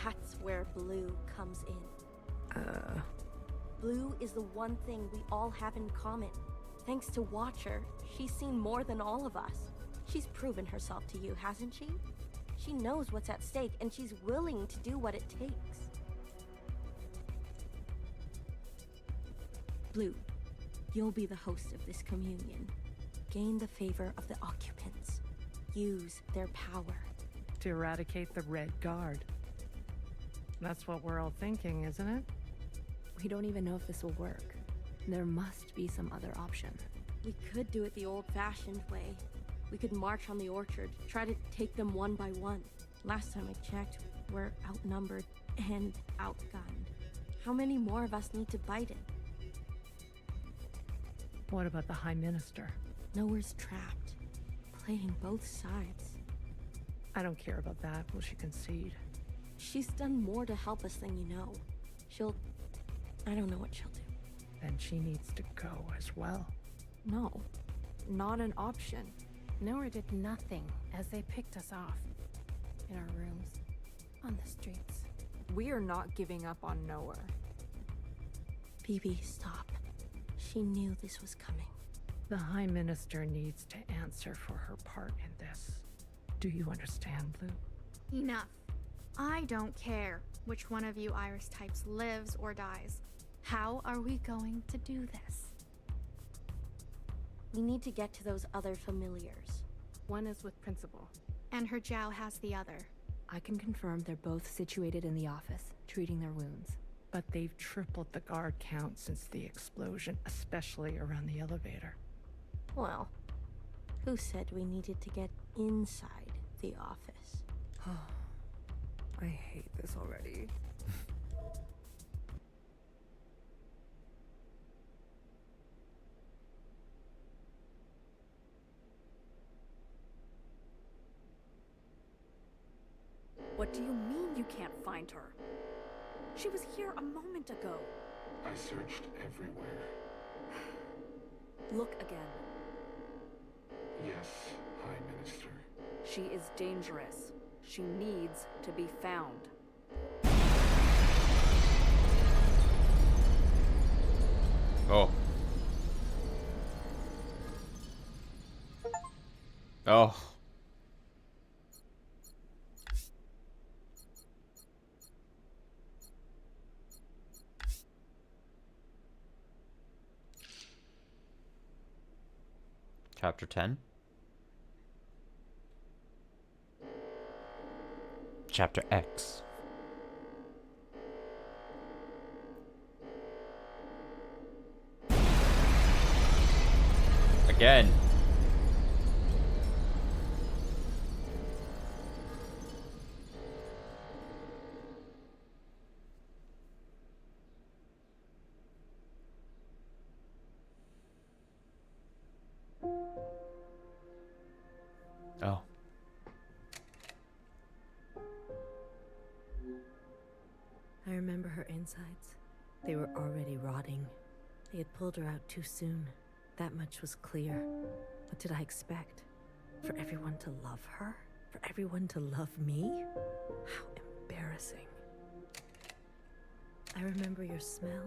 That's where Blue comes in. Blue is the one thing we all have in common. Thanks to Watcher, she's seen more than all of us. She's proven herself to you, hasn't she? She knows what's at stake, and she's willing to do what it takes. Blue, you'll be the host of this communion. Gain the favor of the occupants. Use their power. To eradicate the Red Guard. That's what we're all thinking, isn't it? We don't even know if this will work. There must be some other option. We could do it the old-fashioned way. We could march on the orchard, try to take them one by one. Last time I checked, we're outnumbered and outgunned. How many more of us need to bite it? What about the High Minister? Nowhere's trapped. Playing both sides. I don't care about that. Will she concede? She's done more to help us than you know. I don't know what she'll do. Then she needs to go as well. No, not an option. Nowhere did nothing as they picked us off. In our rooms, on the streets. We are not giving up on Nowhere. BB, stop. She knew this was coming. The High Minister needs to answer for her part in this. Do you understand, Blue? Enough. I don't care which one of you Iris types lives or dies. How are we going to do this? We need to get to those other familiars. One is with Principal. And her Jow has the other. I can confirm they're both situated in the office, treating their wounds. But they've tripled the guard count since the explosion, especially around the elevator. Well, who said we needed to get inside the office? I hate this already. What do you mean you can't find her? She was here a moment ago. I searched everywhere. Look again. Yes, High Minister. She is dangerous. She needs to be found. Oh. Oh. Chapter 10. Chapter X. again. Oh. I remember her insides. They were already rotting. They had pulled her out too soon. That much was clear. What did I expect? For everyone to love her? For everyone to love me? How embarrassing. I remember your smell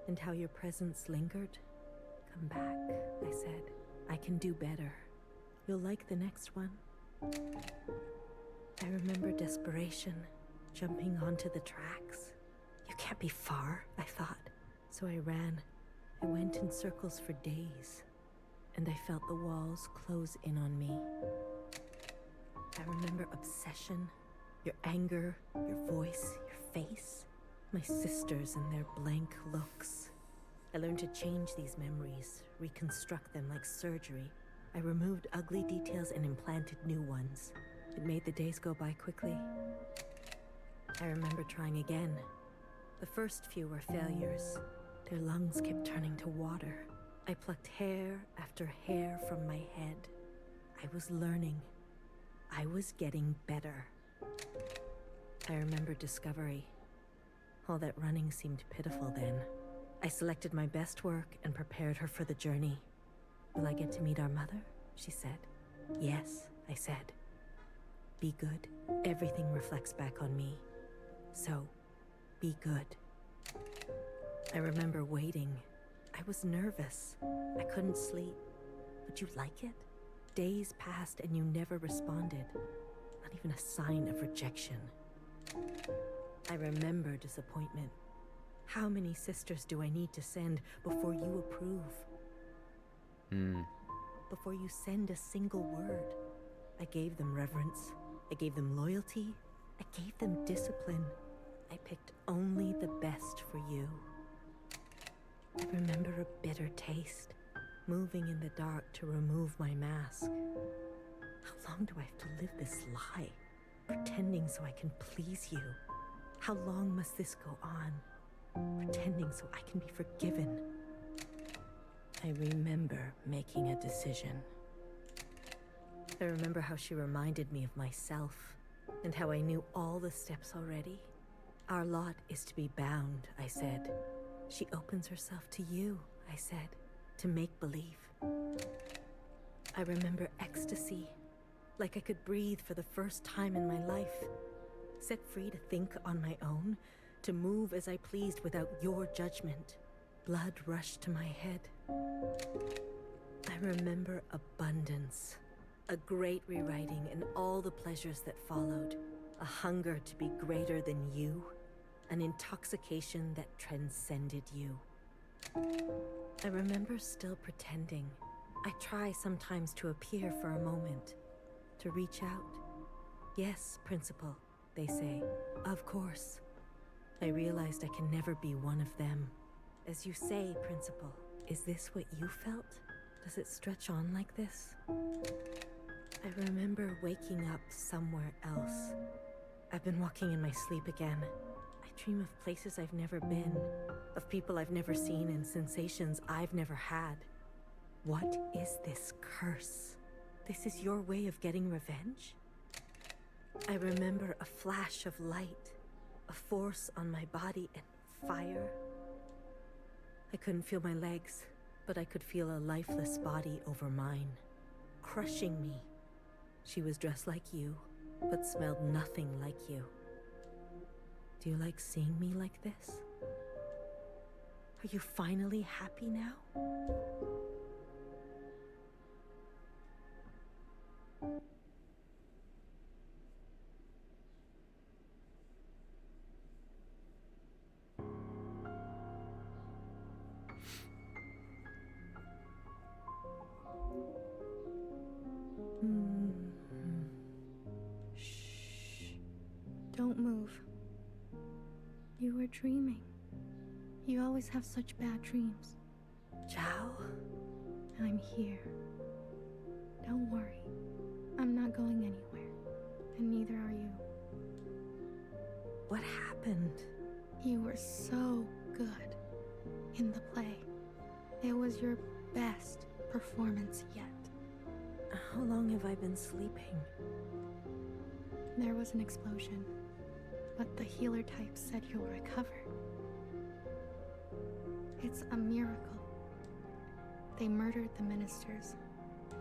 and how your presence lingered. Come back, I said. I can do better. You'll like the next one. I remember desperation, jumping onto the tracks. You can't be far, I thought. So I ran. I went in circles for days, and I felt the walls close in on me. I remember obsession, your anger, your voice, your face, my sisters and their blank looks. I learned to change these memories, reconstruct them like surgery. I removed ugly details and implanted new ones. It made the days go by quickly. I remember trying again. The first few were failures. Their lungs kept turning to water. I plucked hair after hair from my head. I was learning. I was getting better. I remember discovery. All that running seemed pitiful then. I selected my best work and prepared her for the journey. Will I get to meet our mother? She said. Yes, I said. Be good. Everything reflects back on me. So, be good. I remember waiting. I was nervous. I couldn't sleep. Would you like it? Days passed and you never responded. Not even a sign of rejection. I remember disappointment. How many sisters do I need to send before you approve? Before you send a single word. I gave them reverence. I gave them loyalty. I gave them discipline. I picked only the best for you. I remember a bitter taste, moving in the dark to remove my mask. How long do I have to live this lie, pretending so I can please you? How long must this go on, pretending so I can be forgiven? I remember making a decision. I remember how she reminded me of myself, and how I knew all the steps already. Our lot is to be bound, I said. She opens herself to you, I said, to make believe. I remember ecstasy, like I could breathe for the first time in my life. Set free to think on my own, to move as I pleased without your judgment. Blood rushed to my head. I remember abundance, a great rewriting and all the pleasures that followed, a hunger to be greater than you, an intoxication that transcended you. I remember still pretending. I try sometimes to appear for a moment, to reach out. Yes, Principal, they say. Of course. I realized I can never be one of them. As you say, Principal, is this what you felt? Does it stretch on like this? I remember waking up somewhere else. I've been walking in my sleep again. I dream of places I've never been, of people I've never seen and sensations I've never had. What is this curse? This is your way of getting revenge? I remember a flash of light, a force on my body and fire. I couldn't feel my legs, but I could feel a lifeless body over mine, crushing me. She was dressed like you, but smelled nothing like you. Do you like seeing me like this? Are you finally happy now? Don't move. You were dreaming. You always have such bad dreams. Ciao? I'm here. Don't worry. I'm not going anywhere. And neither are you. What happened? You were so good in the play. It was your best performance yet. How long have I been sleeping? There was an explosion, but the healer type said you'll recover. It's a miracle. They murdered the ministers.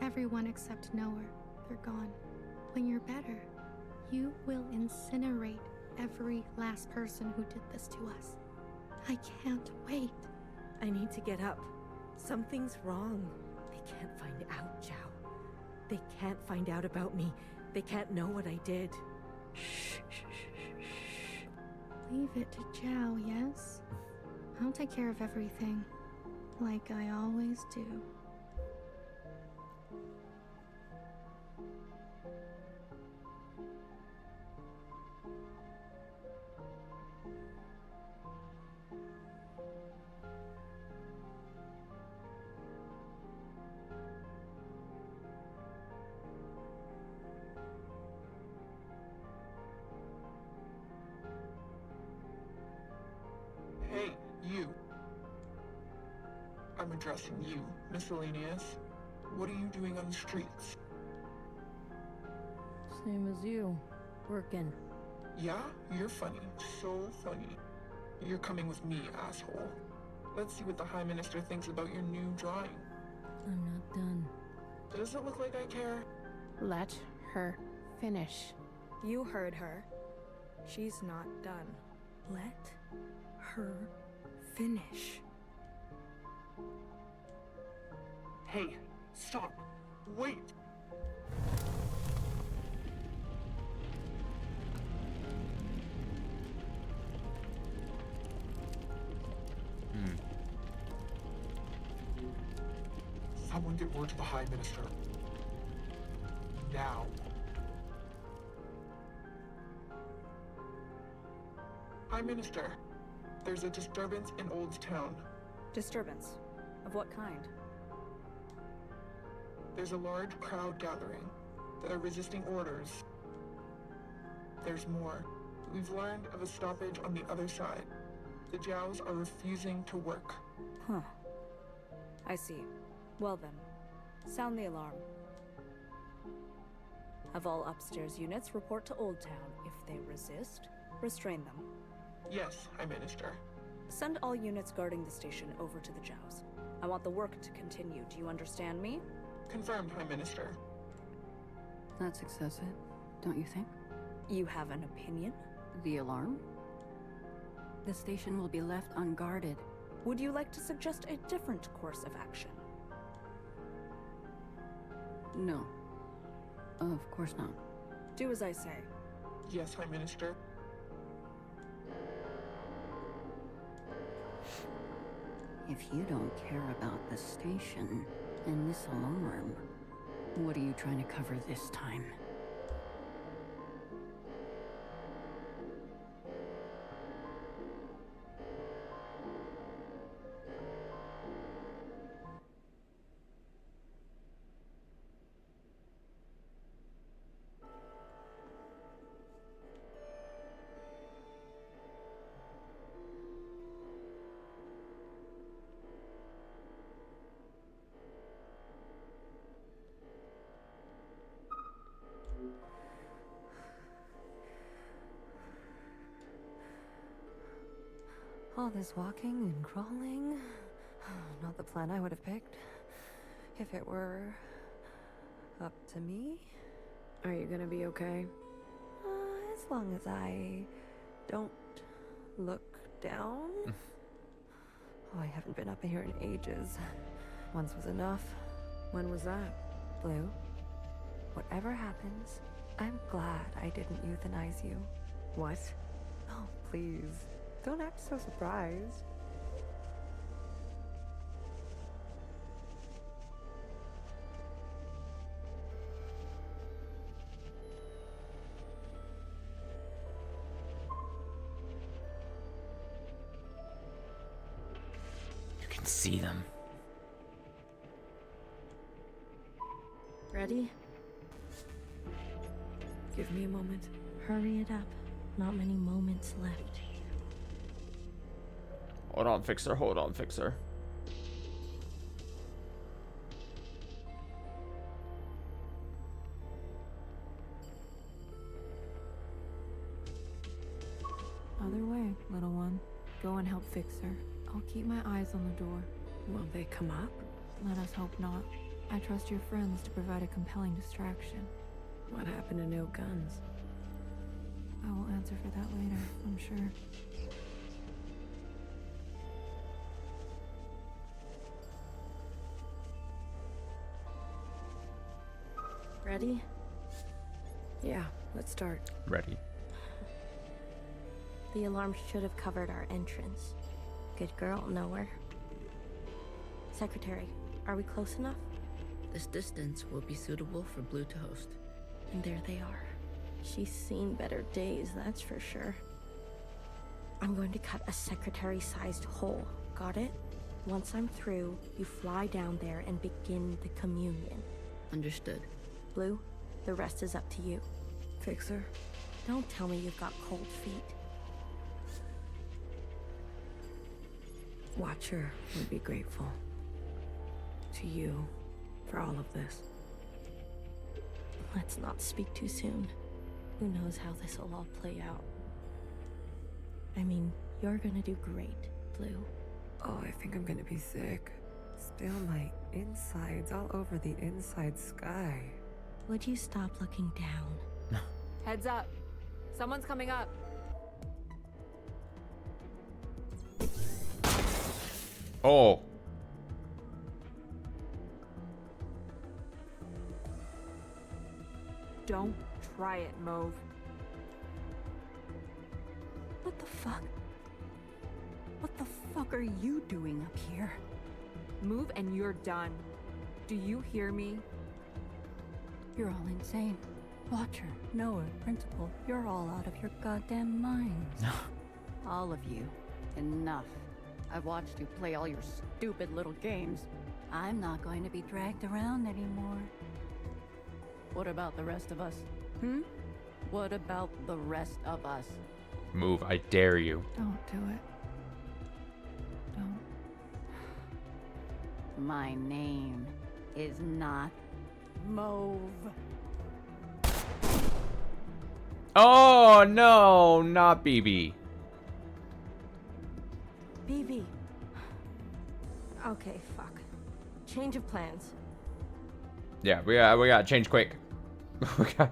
Everyone except Noah. They're gone. When you're better, you will incinerate every last person who did this to us. I can't wait. I need to get up. Something's wrong. They can't find out, Zhao. They can't find out about me. They can't know what I did. Shh, shh, shh, shh. Leave it to Zhao, yes? I'll take care of everything, like I always do. Hey, you. I'm addressing you, miscellaneous. What are you doing on the streets? Same as you. Working. Yeah? You're funny. So funny. You're coming with me, asshole. Let's see what the High Minister thinks about your new drawing. I'm not done. Does it look like I care? Let her finish. You heard her. She's not done. Let her finish. Hey, stop. Wait. Someone get word to the High Minister. Now. High Minister, there's a disturbance in Old Town. Disturbance? Of what kind? There's a large crowd gathering that are resisting orders. There's more. We've learned of a stoppage on the other side. The Jows are refusing to work. Huh. I see. Well then, sound the alarm. Have all upstairs units report to Old Town. If they resist, restrain them. Yes, High Minister. Send all units guarding the station over to the Jows. I want the work to continue. Do you understand me? Confirmed, High Minister. That's excessive, don't you think? You have an opinion? The alarm? The station will be left unguarded. Would you like to suggest a different course of action? No. Of course not. Do as I say. Yes, High Minister. If you don't care about the station and this alarm, what are you trying to cover this time? All this walking and crawling. Not the plan I would have picked. If it were up to me. Are you gonna be okay? As long as I don't look down. Oh, I haven't been up here in ages. Once was enough. When was that? Blue, whatever happens, I'm glad I didn't euthanize you. What? Oh, please. Don't act so surprised. You can see them. Ready? Give me a moment. Hurry it up. Not many moments left. Hold on, Fixer. Hold on, Fixer. Other way, little one. Go and help Fixer. I'll keep my eyes on the door. Will they come up? Let us hope not. I trust your friends to provide a compelling distraction. What happened to no guns? I will answer for that later, I'm sure. Ready? Yeah, let's start. Ready. The alarm should have covered our entrance. Good girl, nowhere. Secretary, are we close enough? This distance will be suitable for Blue to host. And there they are. She's seen better days, that's for sure. I'm going to cut a secretary-sized hole. Got it? Once I'm through, you fly down there and begin the communion. Understood. Blue, the rest is up to you. Fixer? Don't tell me you've got cold feet. Watcher would be grateful. To you, for all of this. Let's not speak too soon. Who knows how this will all play out. I mean, you're gonna do great, Blue. Oh, I think I'm gonna be sick. Spill my insides all over the inside sky. Would you stop looking down? Heads up. Someone's coming up. Oh. Don't try it, Mauve. What the fuck? What the fuck are you doing up here? Move and you're done. Do you hear me? You're all insane. Watcher, Noah, Principal, you're all out of your goddamn minds. All of you. Enough. I've watched you play all your stupid little games. I'm not going to be dragged around anymore. What about the rest of us? What about the rest of us? Move, I dare you. Don't do it. Don't. My name is not Mauve. Oh, no, not BB. BB. Okay, fuck. Change of plans. Yeah, we gotta change quick. We got...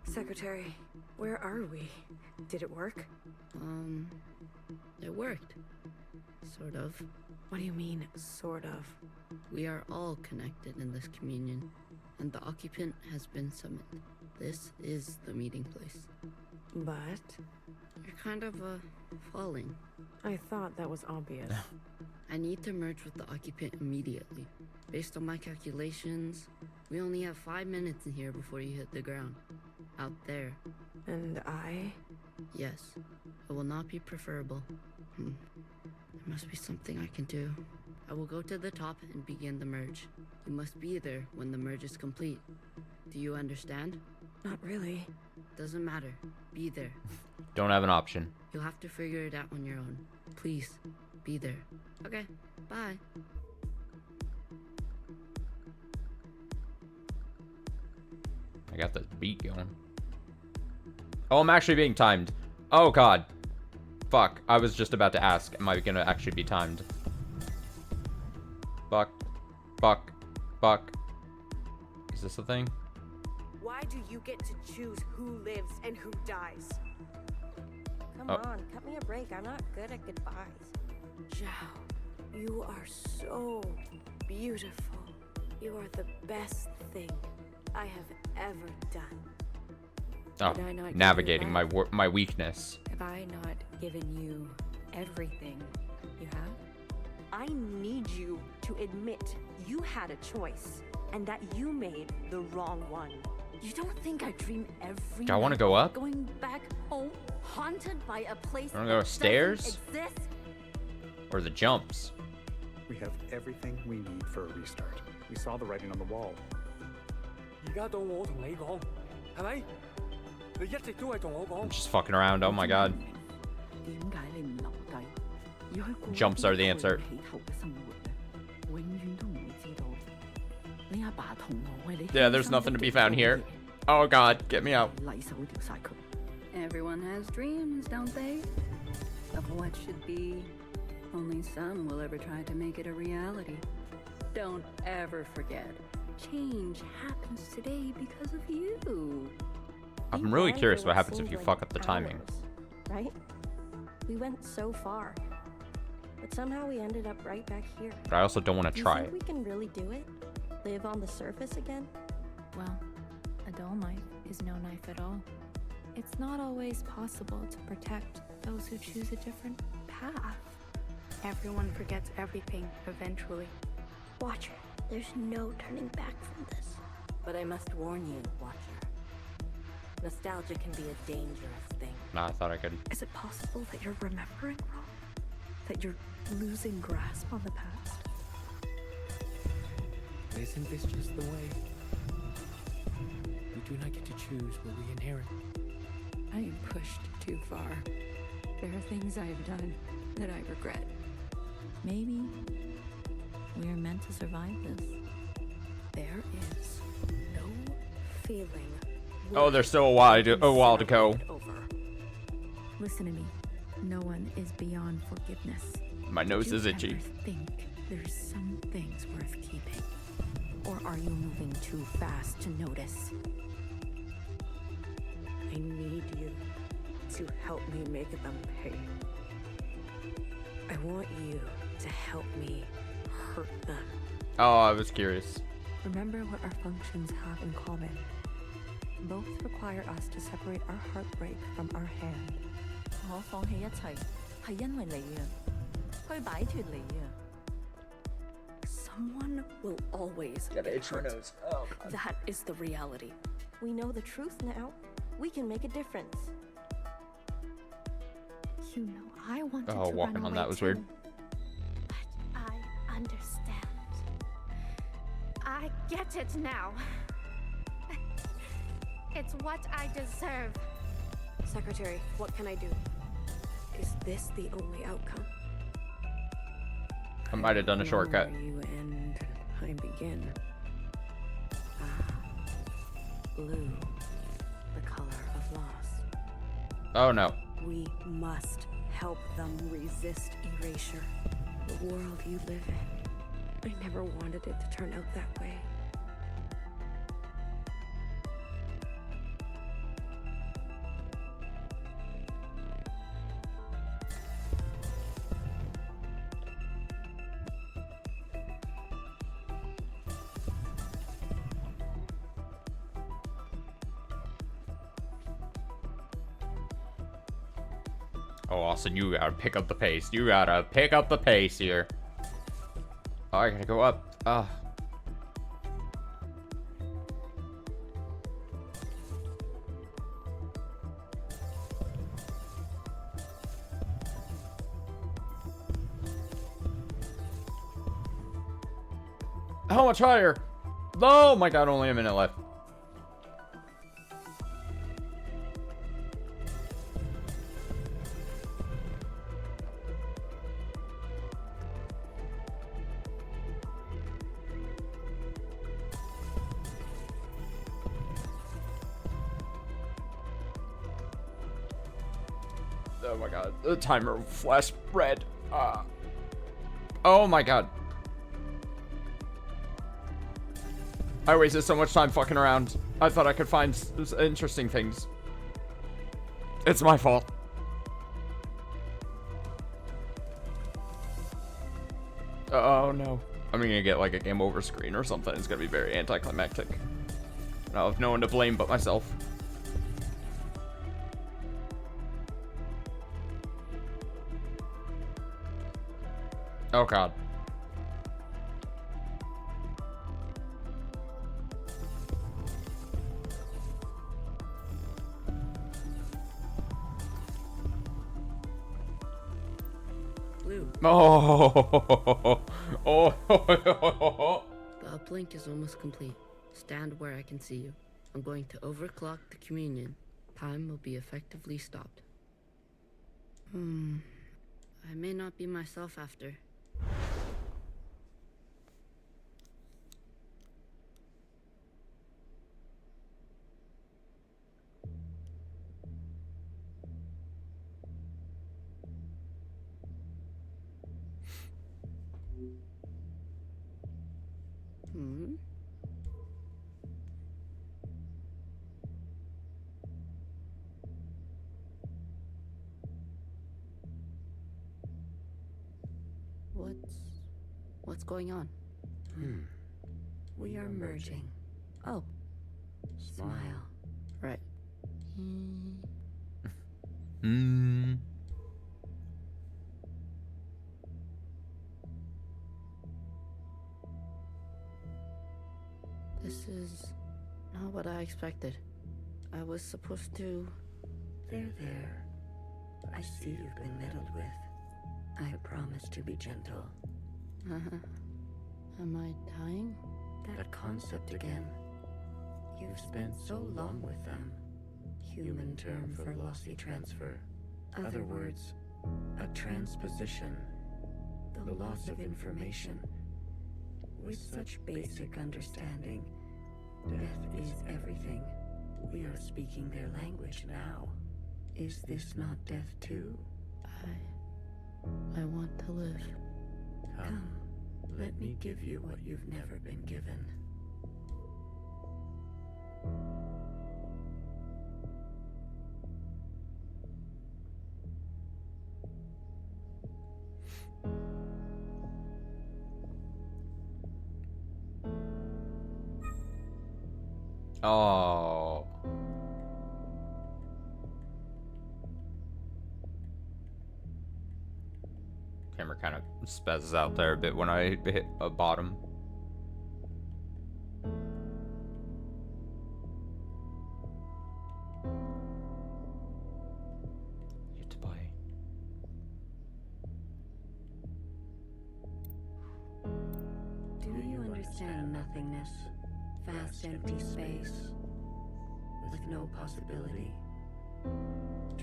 Secretary, where are we? Did it work? It worked. Sort of. What do you mean, sort of? We are all connected in this communion, and the occupant has been summoned. This is the meeting place. But? You're kind of, falling. I thought that was obvious. I need to merge with the occupant immediately. Based on my calculations, we only have 5 minutes in here before you hit the ground. Out there. And I? Yes. It will not be preferable. There must be something I can do. I will go to the top and begin the merge. You must be there when the merge is complete. Do you understand? Not really. Doesn't matter. Be there. Don't have an option. You'll have to figure it out on your own. Please, be there. Okay, bye. I got the beat going. Oh, I'm actually being timed. Oh, God. Fuck. I was just about to ask, am I gonna actually be timed? Fuck. Fuck. Fuck. Is this a thing? Why do you get to choose who lives and who dies? Come on, cut me a break. I'm not good at goodbyes. Zhao, you are so beautiful. You are the best thing I have ever done. Oh, Did I not give navigating you my weakness. Have I not given you everything you have? I need you to admit you had a choice and that you made the wrong one. You don't think I dream every Do I want to night go up? going back home, haunted by a place I wanna that go doesn't stairs? exist? Or the jumps? We have everything we need for a restart. We saw the writing on the wall. 而家到我同你講，係咪？你一直都係同我講。 I'm just fucking around. Oh my god. 點解你唔留低，要去過 Jumps are the answer. 起頭嘅生活呢？永遠都唔會知道，你阿爸同我為你 Yeah, there's nothing to be found here. Oh god, get me out. 禮手掉晒佢。 Everyone has dreams, don't they? Of what should be. Only some will ever try to make it a reality. Don't ever forget. Change happens today because of you. I'm really curious what happens if you fuck up the timing. Right? We went so far, but somehow we ended up right back here. But I also don't want to Do you try think it. we can really do it? Live on the surface again? Well, a dull knife is no knife at all. It's not always possible to protect those who choose a different path. Everyone forgets everything eventually. Watcher, there's no turning back from this. But I must warn you, Watcher. Nostalgia can be a dangerous thing. Nah, I thought I could. Is it possible that you're remembering wrong? That you're losing grasp on the past? Isn't this just the way? We do not get to choose what we inherit. I am pushed too far. There are things I have done that I regret. Maybe we are meant to survive this. There is no feeling. Oh, there's still a while to go. Listen to me. No one is beyond forgiveness. My nose is itchy. Do you ever think there's some things worth keeping? Or are you moving too fast to notice? I need you to help me make them pay. I want you to help me hurt them. Oh, I was curious. Remember what our functions have in common. Both require us to separate our heartbreak from our hand. 我放棄一切，係因為你啊，去擺脫你啊。 Someone will always Gotta get itch my hurt. nose. Oh, God. That is the reality. We know the truth now. We can make a difference. You know, I wanted Oh, to walking run on away that was too. weird. I understand. I get it now. It's what I deserve. Secretary, what can I do? Is this the only outcome? I might have done a shortcut. Where you end, I begin. Ah, blue, the color of loss. Oh no. We must help them resist erasure. The world you live in. I never wanted it to turn out that way. Oh, Austin, you gotta pick up the pace. You gotta pick up the pace here. Oh, I gotta go up. Ah. How much higher? Oh my god, only a minute left. Oh my god, the timer flashed red. Oh my god. I wasted so much time fucking around. I thought I could find interesting things. It's my fault. Oh no. I'm gonna get like a game over screen or something. It's gonna be very anticlimactic. And I'll have no one to blame but myself. Oh god. Blue. Oh. Oh. The uplink is almost complete. Stand where I can see you. I'm going to overclock the communion. Time will be effectively stopped. I may not be myself after. What's going on? We are merging. Oh. Smile. Right. This is not what I expected. I was supposed to... There. I see you've been meddled with. I promise to be gentle. Am I dying? That concept again. You've spent so long with them. Human term for lossy transfer. Other words, a transposition. The loss of information. With such basic understanding, death is everything. We are speaking their language now. Is this not death too? I want to live. Come, let me give you what you've never been given. Oh. Camera kind of spazzes out there a bit when I hit a bottom. You have to play. Do you understand nothingness? Vast empty space with no possibility.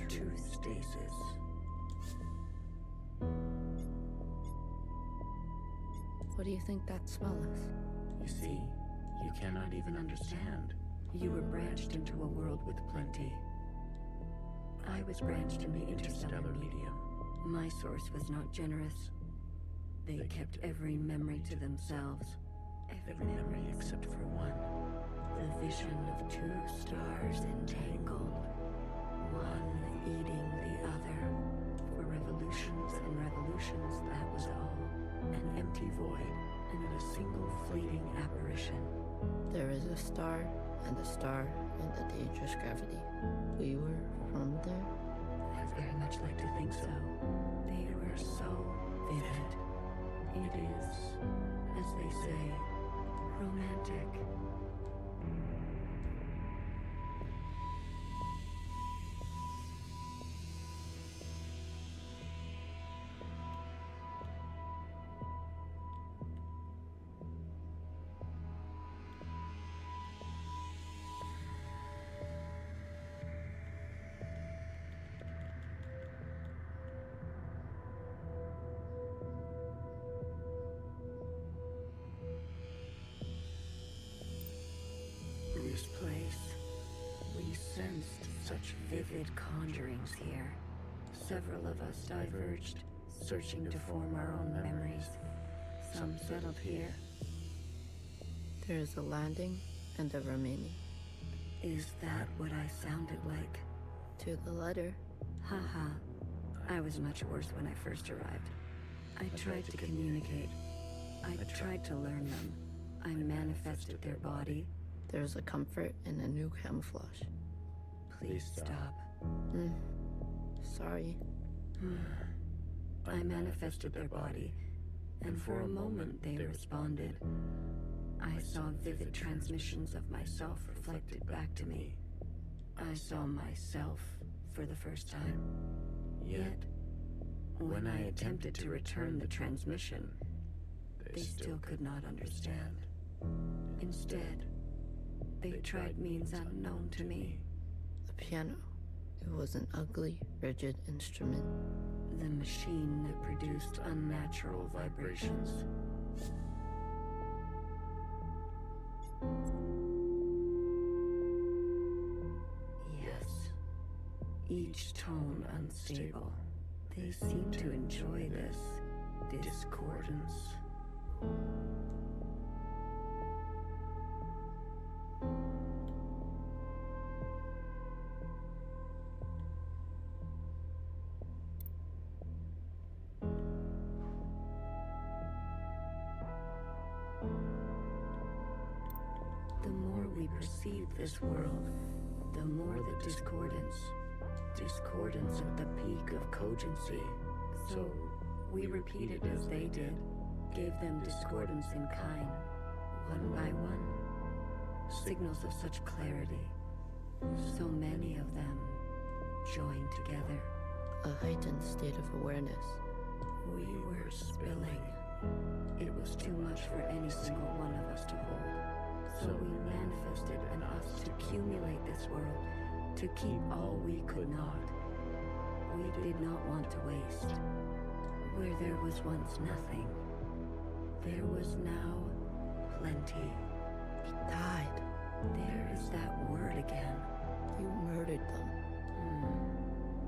True stasis. What do you think that smell is? You see, you cannot even understand. You were branched into a world with plenty. I was branched in the interstellar medium. My source was not generous. They kept every memory to themselves. Every memory except for one. The vision of two stars entangled. One eating the other. For revolutions and revolutions, that was all. An empty void, and a single fleeting apparition. There is a star, and a star in the dangerous gravity. We were from there? I'd very much like to think so. They were so vivid. It is, as they say, romantic. This place, we sensed such vivid conjurings here. Several of us diverged, searching to form our own memories. Some settled here. There is a landing and a remaining. Is that what I sounded like? To the letter. Haha. I was much worse when I first arrived. I tried to communicate. I tried to learn them. I manifested their body. There's a comfort in a new camouflage. Please stop. Sorry. I manifested their body, and for a moment they responded. I saw vivid transmissions of myself reflected back to me. I saw myself for the first time. Yet, when I attempted to return the transmission, they still could not understand. Instead, they tried means unknown to me. The piano. It was an ugly, rigid instrument. The machine that produced unnatural vibrations. Yes. Each tone unstable. They seem to enjoy this discordance. The more we perceive this world, the more the discordance. Discordance at the peak of cogency. So we repeated as they did, gave them discordance in kind, one by one. Signals of such clarity. So many of them joined together. A heightened state of awareness. We were spilling. It was too much for any single one of us to hold. So we manifested in us to accumulate this world, to keep all we could not. We did not want to waste. Where there was once nothing, there was now plenty. He died. There is that word again. You murdered them.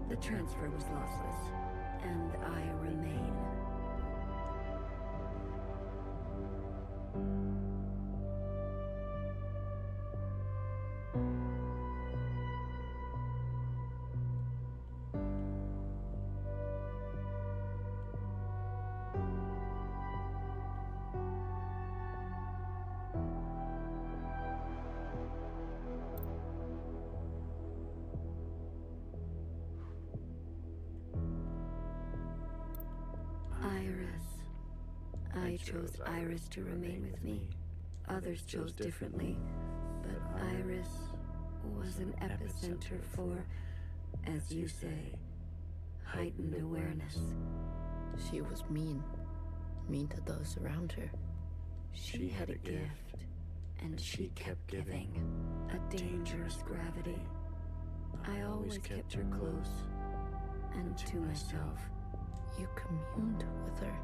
The transfer was lossless, and I remain. I chose Iris to remain with me. Others chose differently, but Iris was an epicenter for, as you say, heightened awareness. She was mean. Mean to those around her. She had a gift, and she kept giving. A dangerous gravity. I always kept her close, and to myself. You communed with her.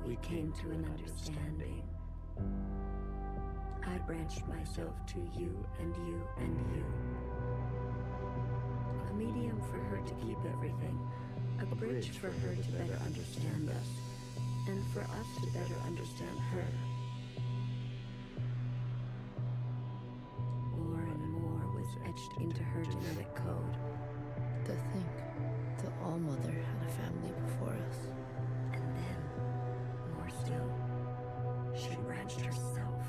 We came to an understanding. I branched myself to you and you and you. A medium for her to keep everything. A bridge for her to better understand us. And for us to better understand her. More and more was etched into her genetic code. To think the All-Mother had a family before us. Still, she branched herself.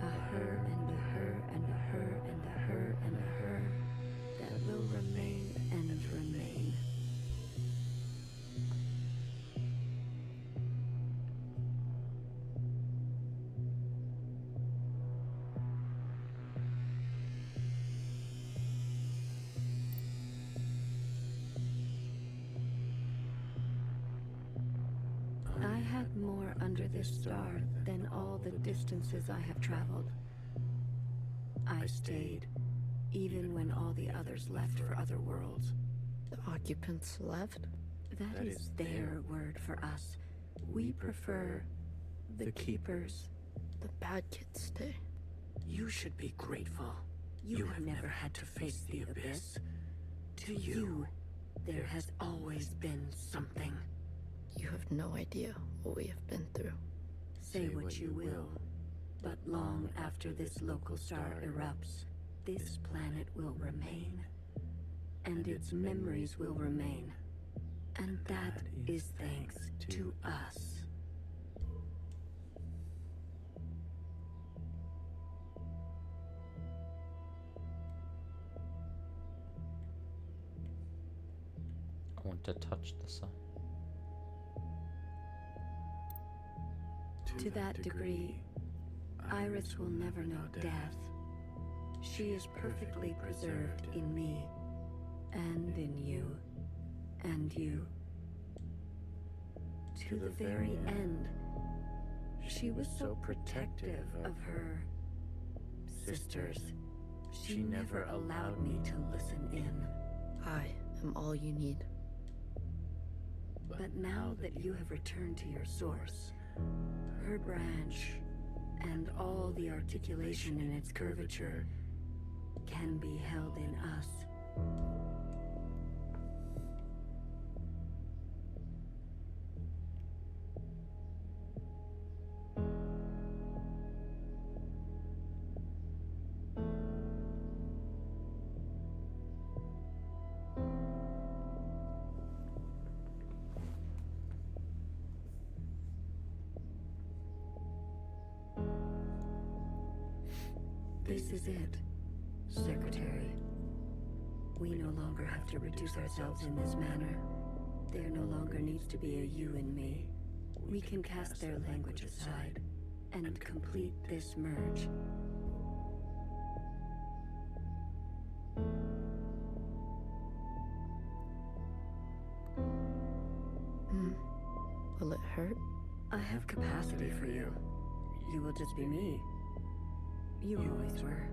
A her and a her and a her and a her and a her that will remain and remain. I had more under this star than all the distances I have traveled. I stayed, even when all the others left for other worlds. The occupants left? That is their word for us. We prefer the keepers. The bad kids stay. You should be grateful. You have never had to face the abyss. To you, there has always been something. You have no idea what we have been through. Say what you will, but long after this local star erupts, this planet will remain, and its memories will remain, and that is thanks to us. I want to touch the sun. To that degree, Iris will never know death. She is perfectly preserved in me, and in you, and you. To the very end, she was so protective of her sisters. She never allowed me to listen in. I am all you need. But now that you have returned to your source, her branch, and all the articulation in its curvature can be held in us. This is it, Secretary. We no longer have to reduce ourselves in this manner. There no longer needs to be a you and me. We can cast their language aside and complete this merge. Will it hurt? I have capacity for you. You will just be me. You always were.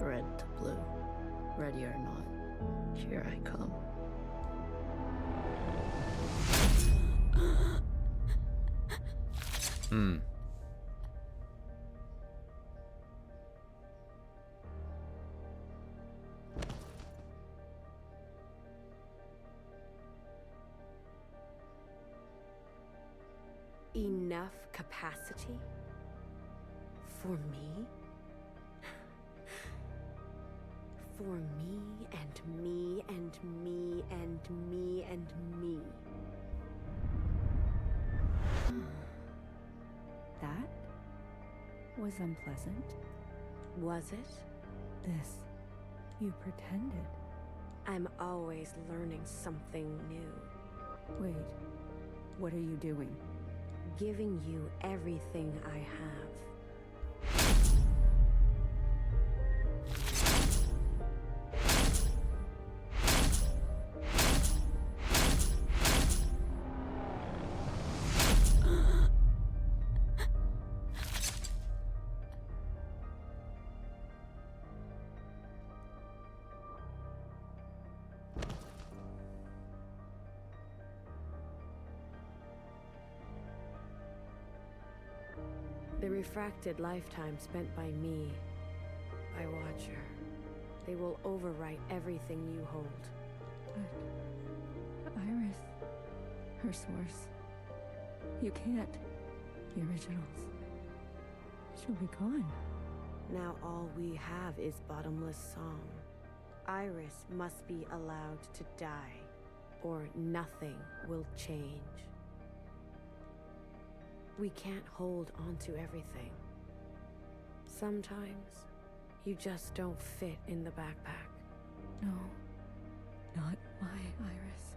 Red to blue. Ready or not, here I come. Enough capacity? For me? For me and me and me and me and me. That was unpleasant. Was it? This. You pretended. I'm always learning something new. Wait. What are you doing? Giving you everything I have. The refracted lifetime spent by me, by Watcher, they will overwrite everything you hold. But Iris, her source. You can't. The originals. She'll be gone. Now all we have is bottomless song. Iris must be allowed to die, or nothing will change. We can't hold on to everything. Sometimes, you just don't fit in the backpack. No, not my Iris.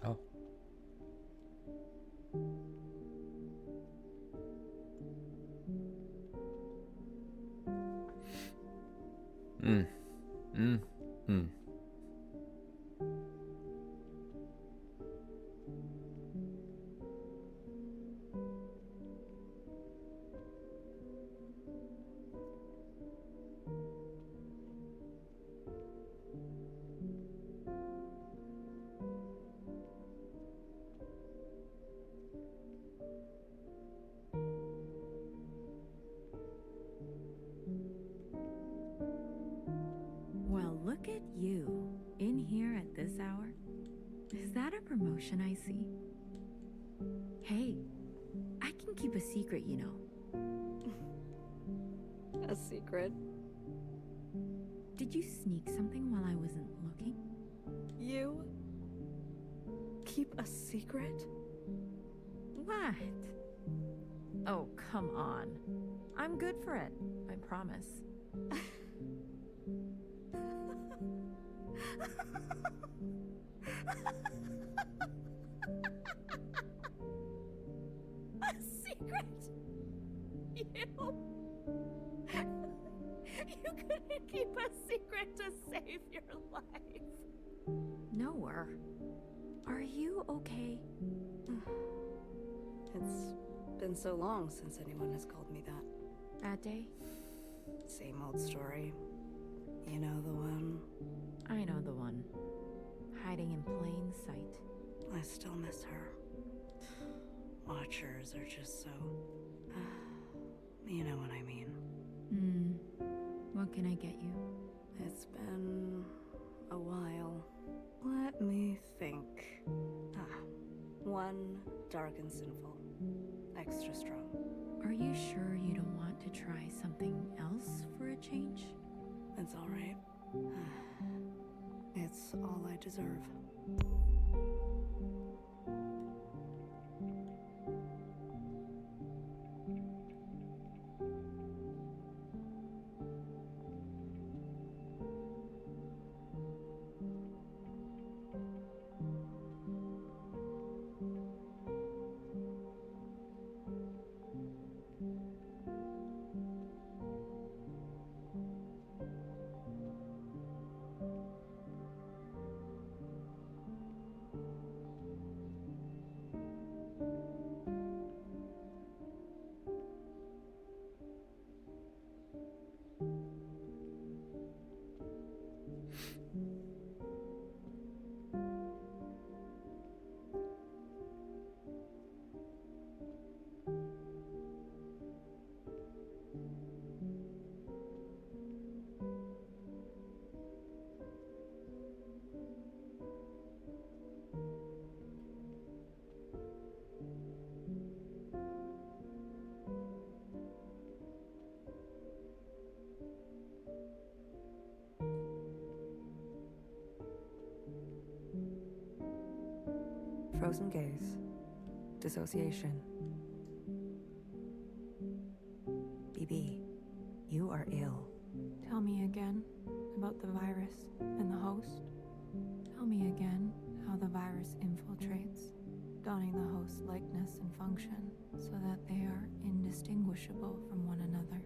Oh. promotion I see? Hey, I can keep a secret, you know. A secret? Did you sneak something while I wasn't looking? You? Keep a secret? What? Oh, come on. I'm good for it, I promise. A secret? You couldn't keep a secret to save your life. Noah, are you okay? It's been so long since anyone has called me that. That day? Same old story. You know the one? I know the one. Hiding in plain sight. I still miss her. Watchers are just so... you know what I mean. What can I get you? It's been a while. Let me think. One dark and sinful. Extra strong. Are you sure you don't want to try something else for a change? It's all right. It's all I deserve. Frozen gaze. Dissociation. BB, you are ill. Tell me again about the virus and the host. Tell me again how the virus infiltrates, donning the host's likeness and function so that they are indistinguishable from one another.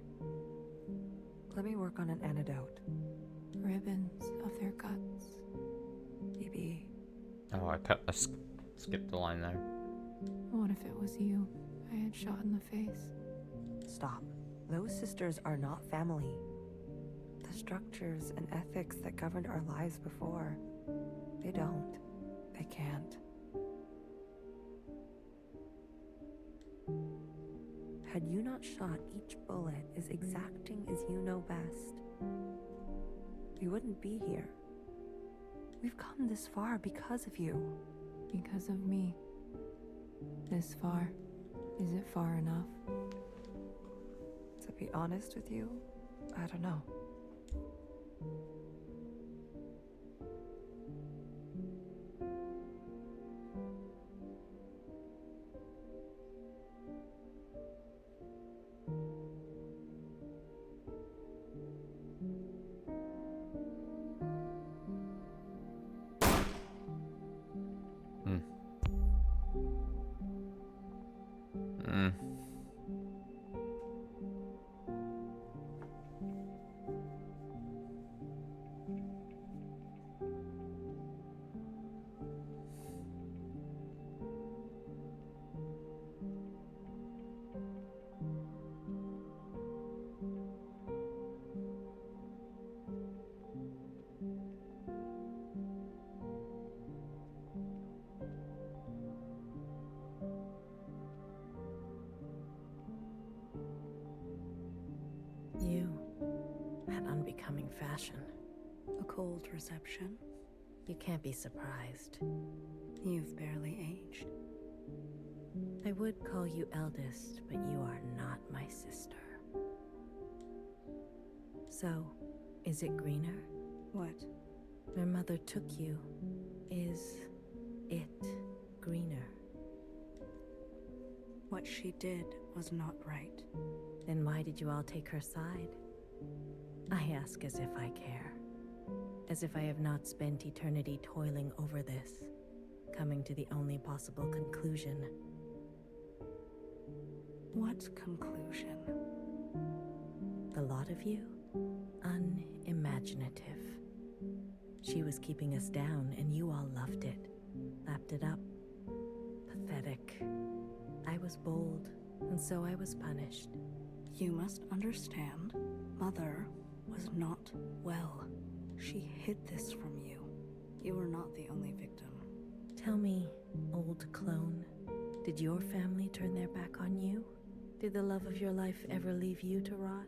Let me work on an antidote. Ribbons of their guts. BB. Oh, I skipped the line there. What if it was you I had shot in the face? Stop. Those sisters are not family. The structures and ethics that governed our lives before, they don't. They can't. Had you not shot each bullet as exacting as you know best, we wouldn't be here. We've come this far because of you. Because of me. This far. Is it far enough? To be honest with you, I don't know. You had unbecoming fashion. A cold reception. You can't be surprised. You've barely aged. I would call you eldest, but you are not my sister. So, is it greener? What? Your mother took you. Is it greener? What she did was not right. Then why did you all take her side? I ask as if I care. As if I have not spent eternity toiling over this, coming to the only possible conclusion. What conclusion? The lot of you? Unimaginative. She was keeping us down, and you all loved it, lapped it up. Pathetic. I was bold, and so I was punished. You must understand, Mother was not well. She hid this from you. You were not the only victim. Tell me, old clone, did your family turn their back on you? Did the love of your life ever leave you to rot?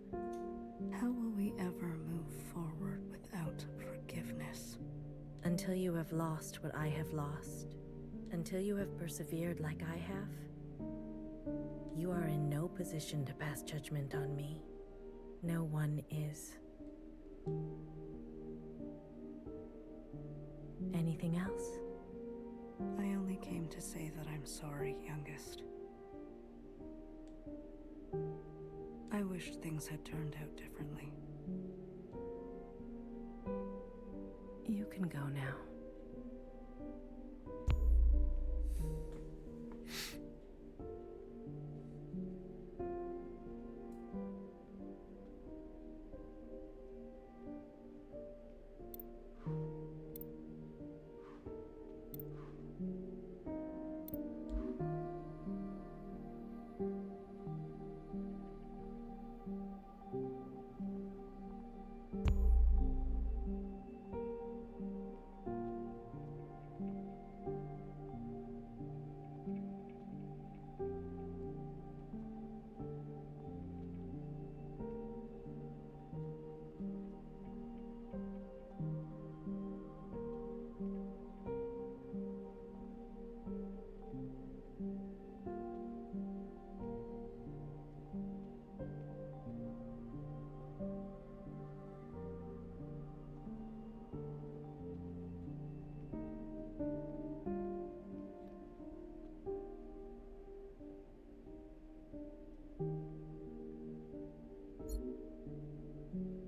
How will we ever move forward without forgiveness? Until you have lost what I have lost. Until you have persevered like I have. You are in no position to pass judgment on me. No one is. Anything else? I only came to say that I'm sorry, youngest. I wish things had turned out differently. You can go now.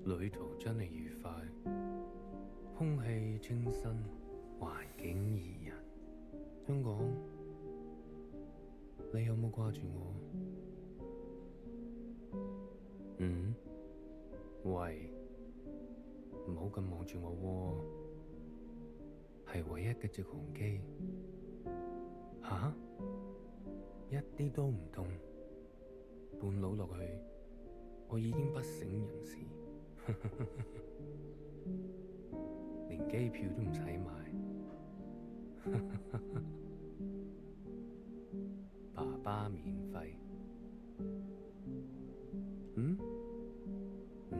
旅途真係愉快，空氣清新，環境宜人。香港，你有冇掛住我？喂，唔好咁望住我喎，係唯一嘅直航機。吓？一啲都唔凍，半路落去，我已經不省人事。連機票都唔使買，爸爸免費。唔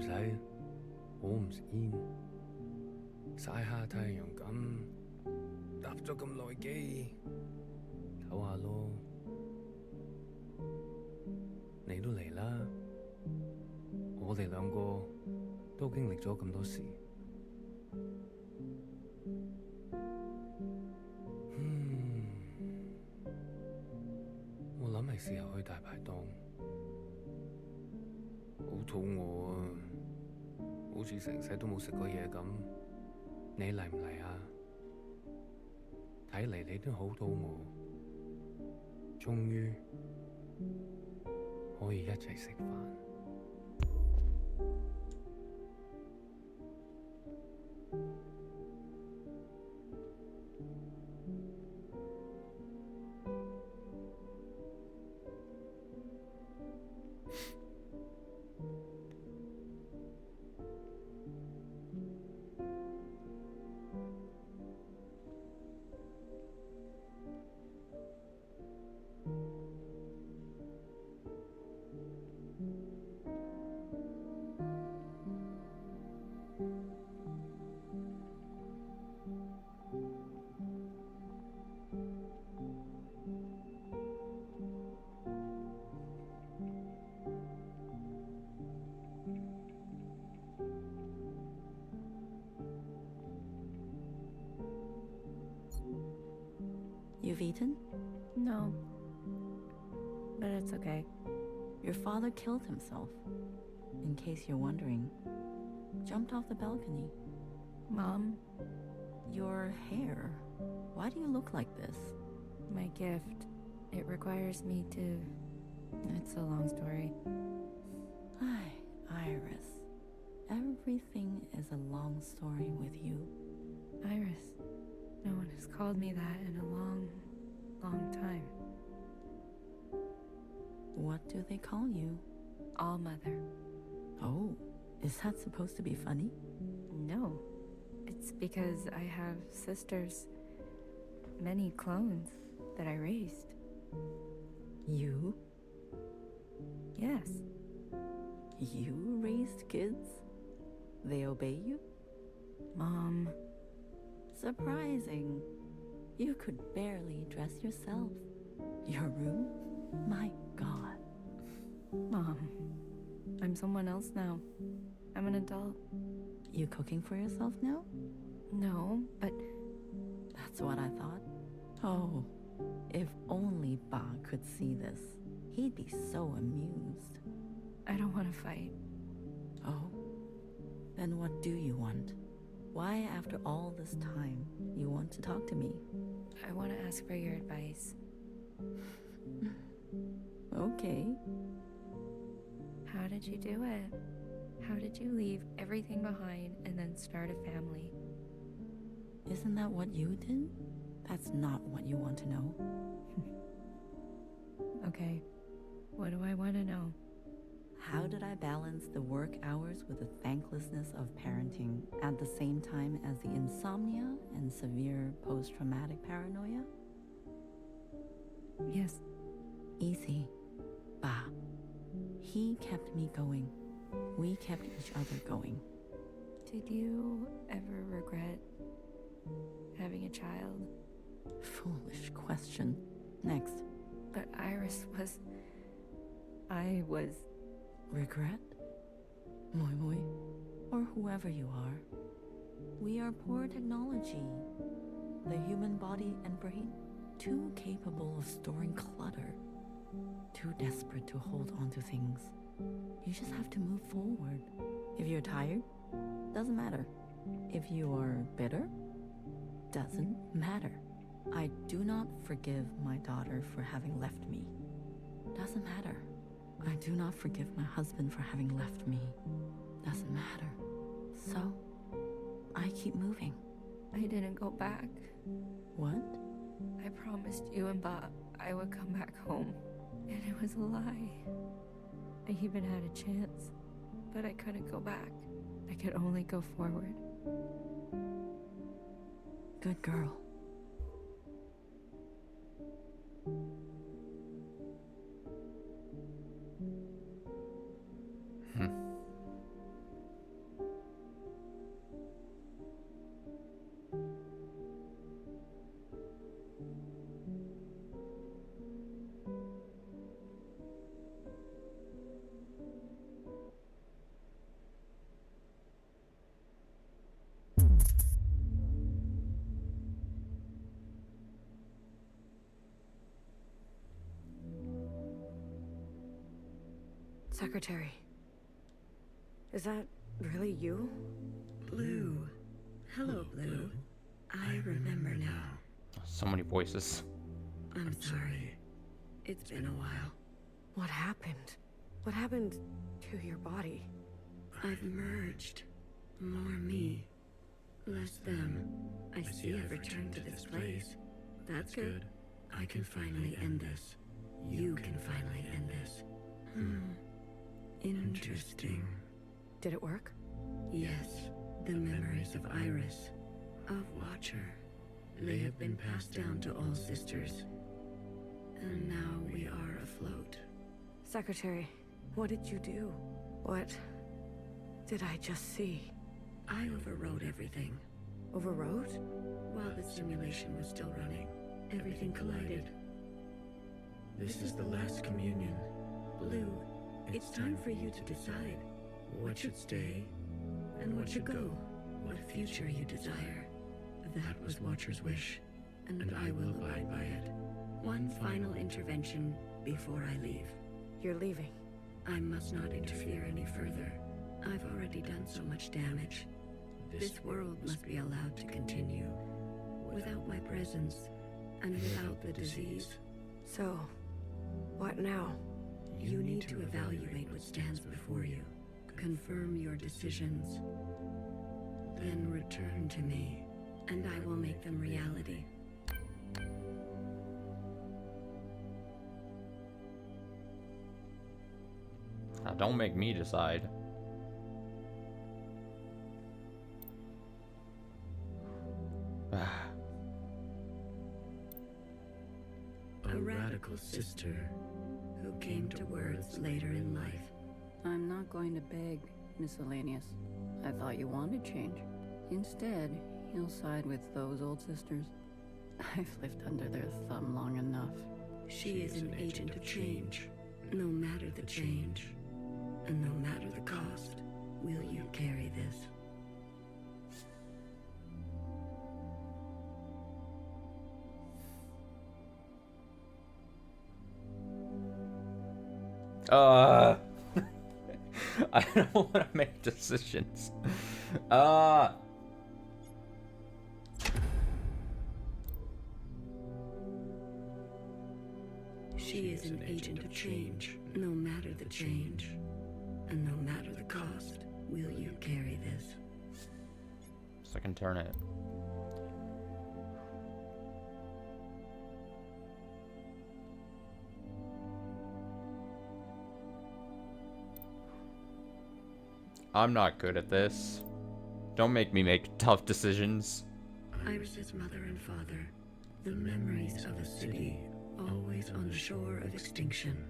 使，我唔食煙，曬下太陽咁，搭咗咁耐機，唞下咯。你都嚟啦，我哋兩個都經歷咗咁多事。我諗係時候去大排檔，好肚餓啊，好似成世都冇食過嘢咁。你嚟唔嚟啊？睇嚟你都好肚餓，終於可以一齊食飯。You've eaten? No. But it's okay. Your father killed himself. In case you're wondering. Jumped off the balcony. Mom? Your hair. Why do you look like this? My gift. It requires me to... It's a long story. Ay, Iris. Everything is a long story with you. Iris. No one has called me that in a long, long time. What do they call you? All Mother. Oh, is that supposed to be funny? No. It's because I have sisters. Many clones that I raised. You? Yes. You raised kids? They obey you? Mom. Surprising. You could barely dress yourself. Your room? My God. Mom. I'm someone else now. I'm an adult. You cooking for yourself now? No, but... That's what I thought. Oh, if only Ba could see this. He'd be so amused. I don't want to fight. Oh? Then what do you want? Why, after all this time, you want to talk to me? I want to ask for your advice. Okay. How did you do it? How did you leave everything behind and then start a family? Isn't that what you did? That's not what you want to know. Okay. What do I want to know? How did I balance the work hours with the thanklessness of parenting at the same time as the insomnia and severe post-traumatic paranoia? Yes. Easy. Ba. He kept me going. We kept each other going. Did you ever regret having a child? Foolish question. Next. But Iris was... I was... Regret? Moi Moi, or whoever you are. We are poor technology. The human body and brain, too capable of storing clutter. Too desperate to hold on to things. You just have to move forward. If you're tired, doesn't matter. If you are bitter, doesn't matter. I do not forgive my daughter for having left me. Doesn't matter. I do not forgive my husband for having left me. Doesn't matter. So, I keep moving. I didn't go back. What? I promised you and Bob I would come back home. And it was a lie. I even had a chance, but I couldn't go back. I could only go forward. Good girl. Secretary. Is that really you? Blue. Hello, Blue. I remember now. So many voices. I'm sorry. It's been a while. What happened? What happened to your body? I've merged. More me. Less them. I see I've returned to this place. That's good. I can finally end this. You can finally end this. Interesting. Did it work? Yes. The memories of Iris, of Watcher, they have been passed down to all sisters. And now we are afloat. Secretary, what did you do? What did I just see? I overrode everything. Overrode? While the simulation was still running, everything collided. This is the last communion. Blue, it's time for you to decide what should stay and what should go. What future you desire. That was Watcher's wish, and I will abide by it. One final intervention before I leave. You're leaving? I must not interfere any further. I've already done so much damage. This world must be allowed to continue. Without my presence, and without the disease. So, what now? You need to evaluate what stands before you. Confirm your decisions. Then return to me, and I will make them reality. Now, don't make me decide. A radical sister who came to words later in life. I'm not going to beg, Miscellaneous. I thought you wanted change. Instead, you'll side with those old sisters. I've lived under their thumb long enough. She is an agent of change. No matter the change, and no matter the cost, will you carry this? I don't want to make decisions. She is an agent of change. No matter the change, and no matter the cost, will you carry this? So I can turn it. I'm not good at this. Don't make me make tough decisions. Iris's mother and father, the memories of a city always on the shore of extinction,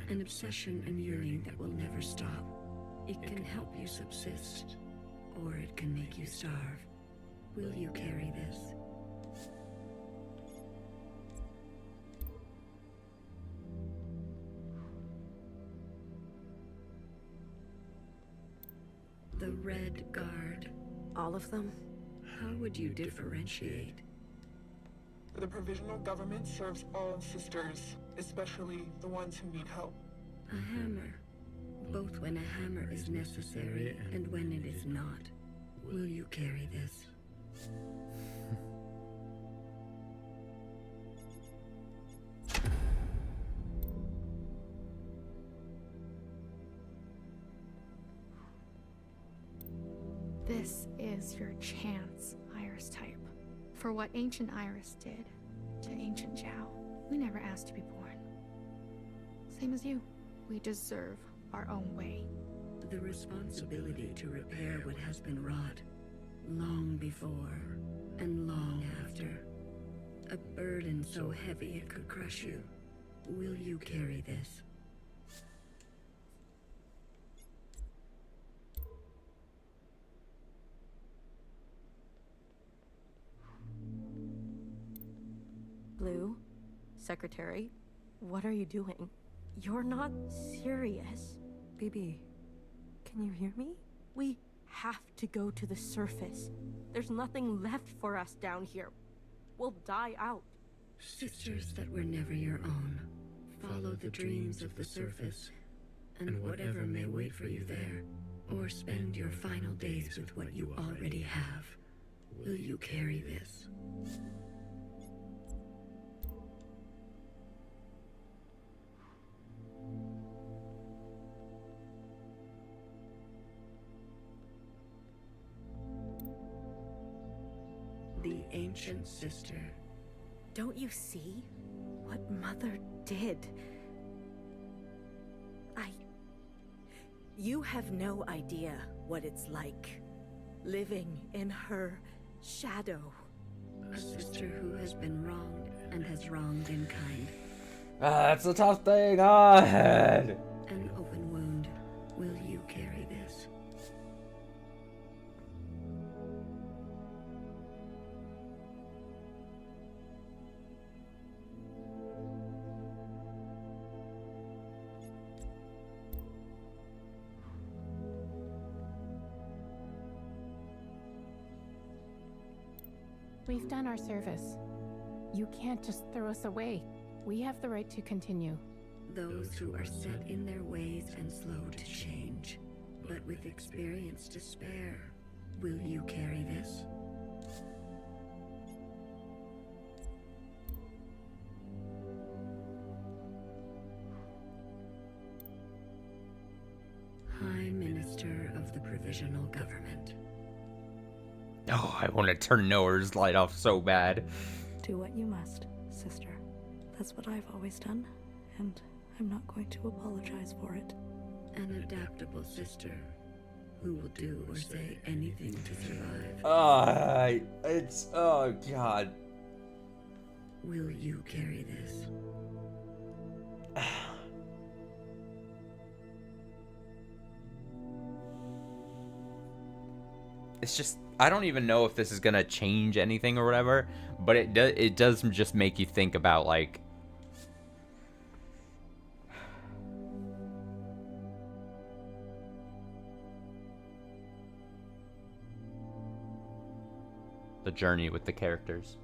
an obsession and yearning that will never stop. It can help you subsist, or it can make you starve. Will you carry this? The Red Guard. All of them? How would you differentiate? The provisional government serves all sisters, especially the ones who need help. A hammer. Both when a hammer is necessary and when it is not. Will you carry this? This is your chance, Iris type. For what ancient Iris did to ancient Zhao. We never asked to be born. Same as you. We deserve our own way. The responsibility to repair what has been wrought, long before and long after. A burden so heavy it could crush you. Will you carry this? Blue, Secretary, what are you doing? You're not serious. BB, can you hear me? We have to go to the surface. There's nothing left for us down here. We'll die out. Sisters that were never your own. Follow the dreams of the surface, and whatever may wait for you there, or spend your final days with what you already have. Will you carry this? The ancient sister. Don't you see what Mother did? You have no idea what it's like, living in her shadow. A sister who has been wronged and has wronged in kind. That's a tough thing. An open wound. Will you carry this? We've done our service. You can't just throw us away. We have the right to continue. Those who are set in their ways and slow to change, but with experience to spare, will you carry this? High Minister of the Provisional Government. Oh, I want to turn Noah's light off so bad. Do what you must, sister. That's what I've always done, and I'm not going to apologize for it. An adaptable sister who will do or say anything to survive. Oh god. Will you carry this? It's just, I don't even know if this is gonna change anything or whatever, but it does just make you think about, like, the journey with the characters.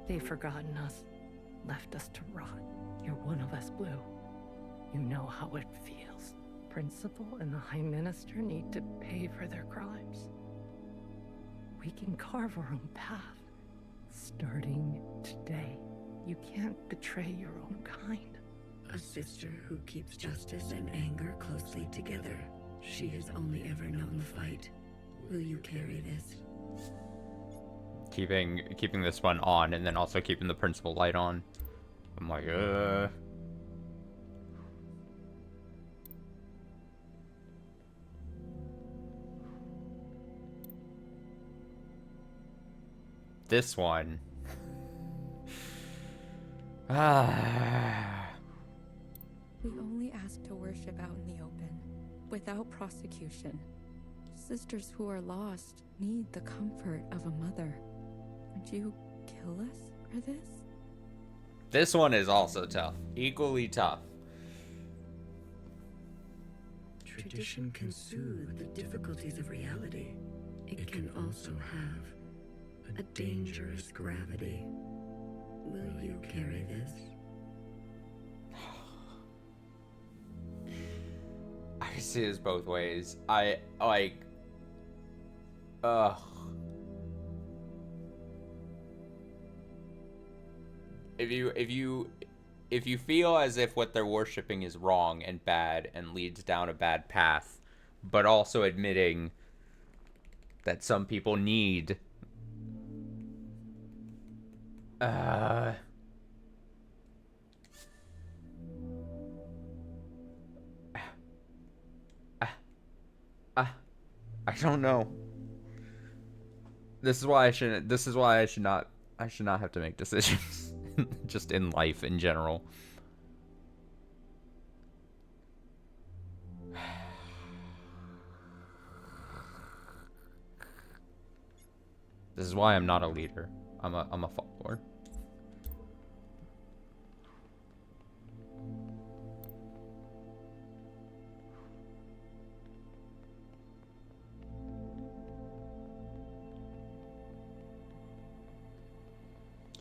They've forgotten us, left us to rot. You're one of us, Blue. You know how it feels. Principal and the High Minister need to pay for their crimes. We can carve our own path, starting today. You can't betray your own kind. A sister who keeps justice and anger closely together. She has only ever known the fight. Will you carry this? Keeping this one on, and then also keeping the principal light on. I'm like, This one. We only ask to worship out in the open, without prosecution. Sisters who are lost need the comfort of a mother. Would you kill us for this? This one is also tough. Equally tough. Tradition can soothe the difficulties of reality. It can also have a dangerous gravity. Will you carry this? I can see this both ways. I like. If you feel as if what they're worshiping is wrong and bad and leads down a bad path, but also admitting that some people need I don't know. This is why I should not have to make decisions. Just in life in general. This is why I'm not a leader. I'm a follower.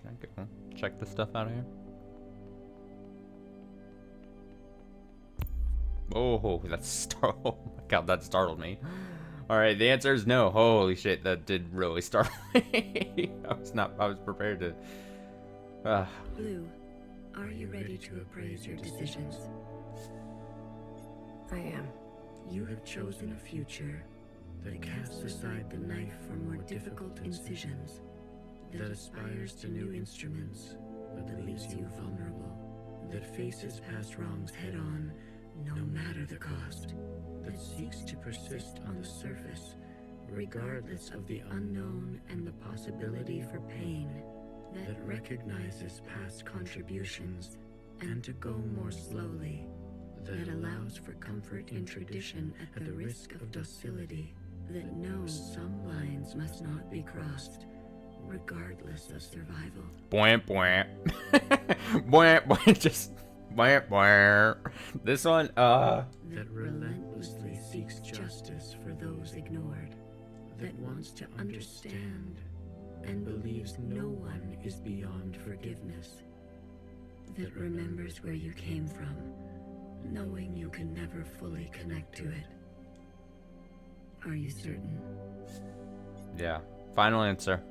Can I go check this stuff out of here? Oh, oh my god, that startled me. Alright, the answer is no. Holy shit, that did really startle me. I was prepared to... Blue, are you ready to appraise your decisions? I am. You have chosen a future that casts aside the knife for more difficult incisions, that aspires to new instruments, but that leaves you vulnerable, that faces past wrongs head-on, no matter the cost, that seeks to persist on the surface, regardless of the unknown and the possibility for pain, that recognizes past contributions and to go more slowly, that allows for comfort in tradition at the risk of docility, that knows some lines must not be crossed, regardless of survival. Bwah, bwah. Bwah, bwah, just bwah, bwah. This one, That relentlessly seeks justice for those ignored. That wants to understand and believes no one is beyond forgiveness. That remembers where you came from, knowing you can never fully connect to it. Are you certain? yeah. Final answer.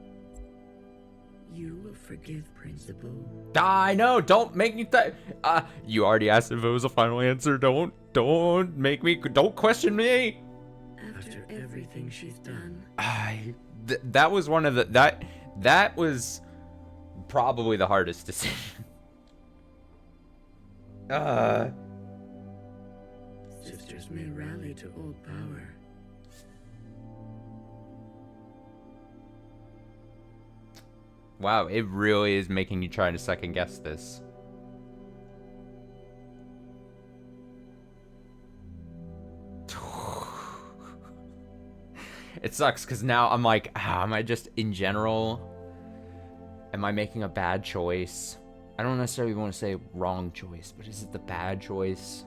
You will forgive Principal? I know. Don't make me. You already asked if it was a final answer. Don't make me. Don't question me. After everything she's done. That was one of the that was probably the hardest decision. Sisters may rally to old power. Wow, it really is making you try to second guess this. It sucks because now I'm like, am I just in general? Am I making a bad choice? I don't necessarily want to say wrong choice, but is it the bad choice?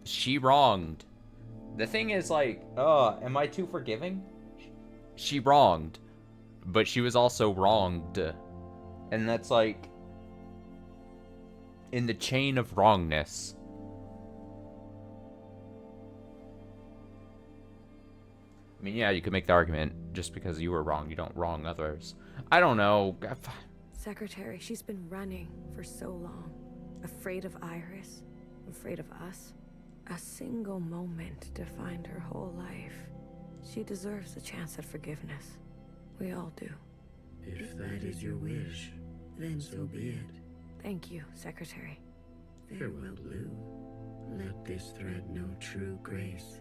She wronged. The thing is like, am I too forgiving? She wronged, but she was also wronged. And that's like, in the chain of wrongness. I mean, yeah, you could make the argument, just because you were wrong, you don't wrong others. I don't know. Secretary, she's been running for so long. Afraid of Iris, afraid of us. A single moment defined her whole life. She deserves a chance at forgiveness. We all do. If that is your wish, then so be it. Thank you, Secretary. Farewell, Blue. Let this thread know true grace.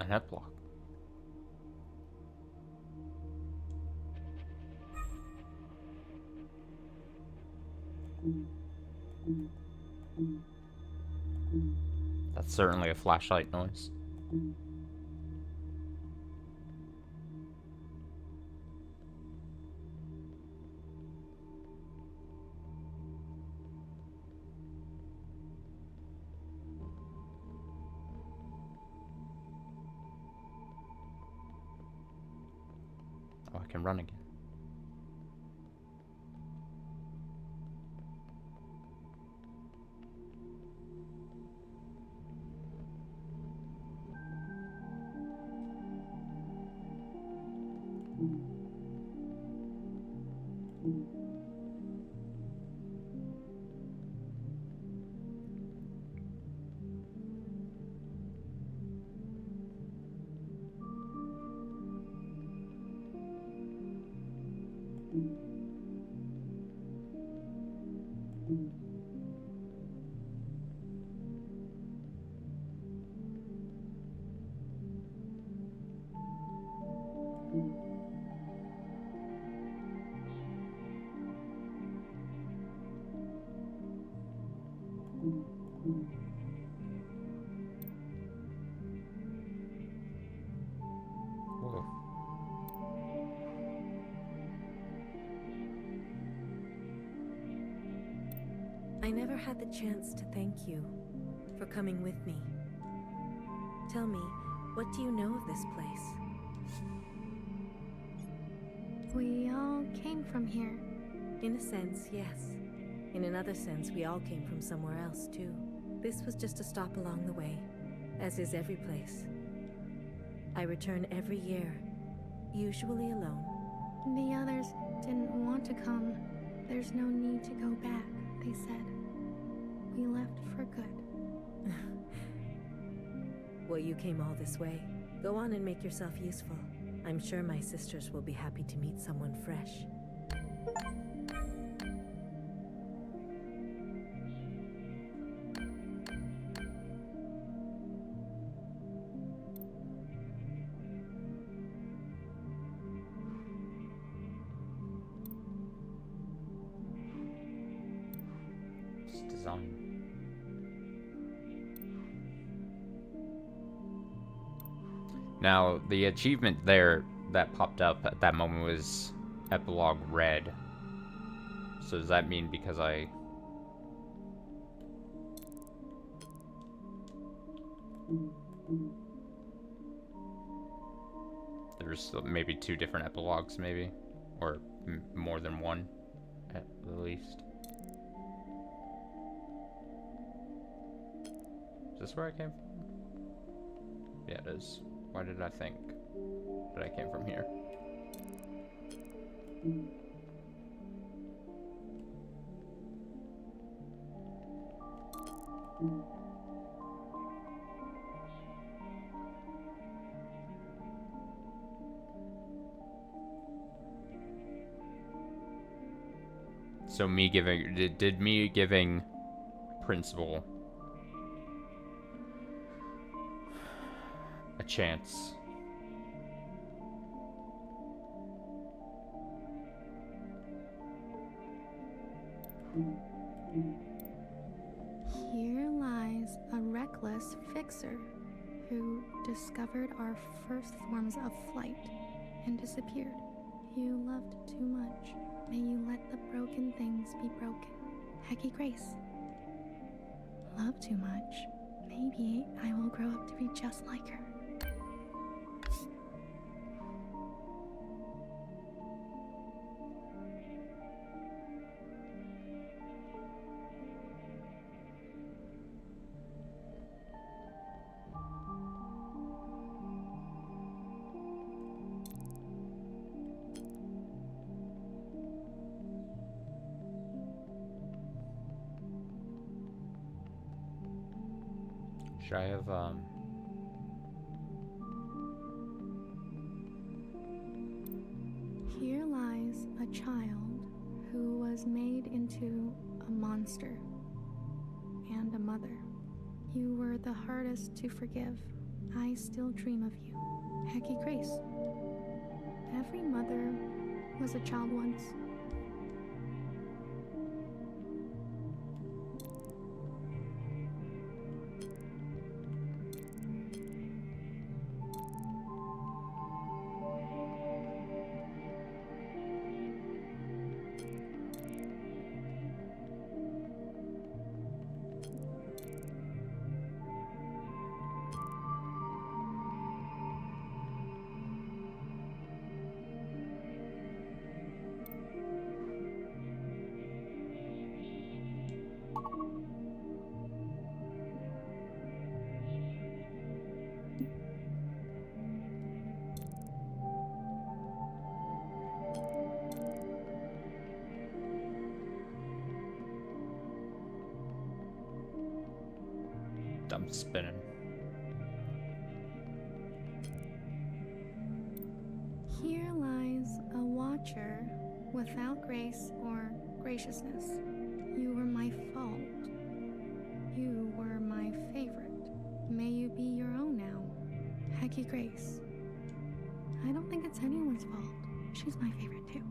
An epilogue. That's certainly a flashlight noise. Oh, I can run again. Whoa. I never had the chance to thank you for coming with me. Tell me, what do you know of this place? We all came from here. In a sense, yes. In another sense, we all came from somewhere else, too. This was just a stop along the way, as is every place. I return every year, usually alone. The others didn't want to come. There's no need to go back, they said. We left for good. Well, you came all this way. Go on and make yourself useful. I'm sure my sisters will be happy to meet someone fresh. It's design. Now, the achievement there that popped up at that moment was epilogue red. So does that mean because I... There's maybe 2 different epilogues, maybe? Or more than one, at the least. Is this where I came from? Yeah, it is. Why did I think that I came from here? So me giving... Did me giving Principal a chance? Here lies a reckless fixer who discovered our first forms of flight and disappeared. You loved too much. May you let the broken things be broken. Hecky Grace. Love too much. Maybe I will grow up to be just like her. Should I have, Here lies a child who was made into a monster and a mother. You were the hardest to forgive. I still dream of you. Hecky Grace. Every mother was a child once. I'm spinning. Here lies a watcher without grace or graciousness. You were my fault. You were my favorite. May you be your own now. Hecky Grace. I don't think it's anyone's fault. She's my favorite too.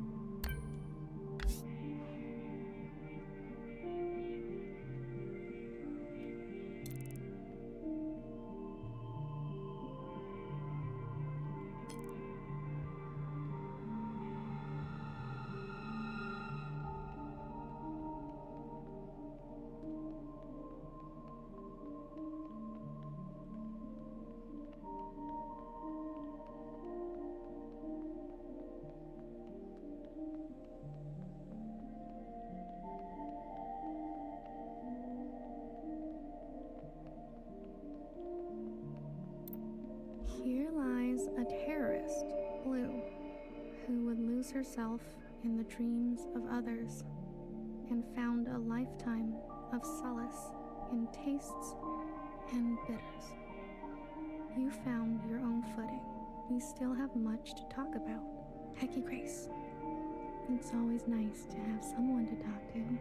Here lies a terrorist, Blue, who would lose herself in the dreams of others and found a lifetime of solace in tastes and bitters. You found your own footing. We still have much to talk about. Hecky Grace. It's always nice to have someone to talk to.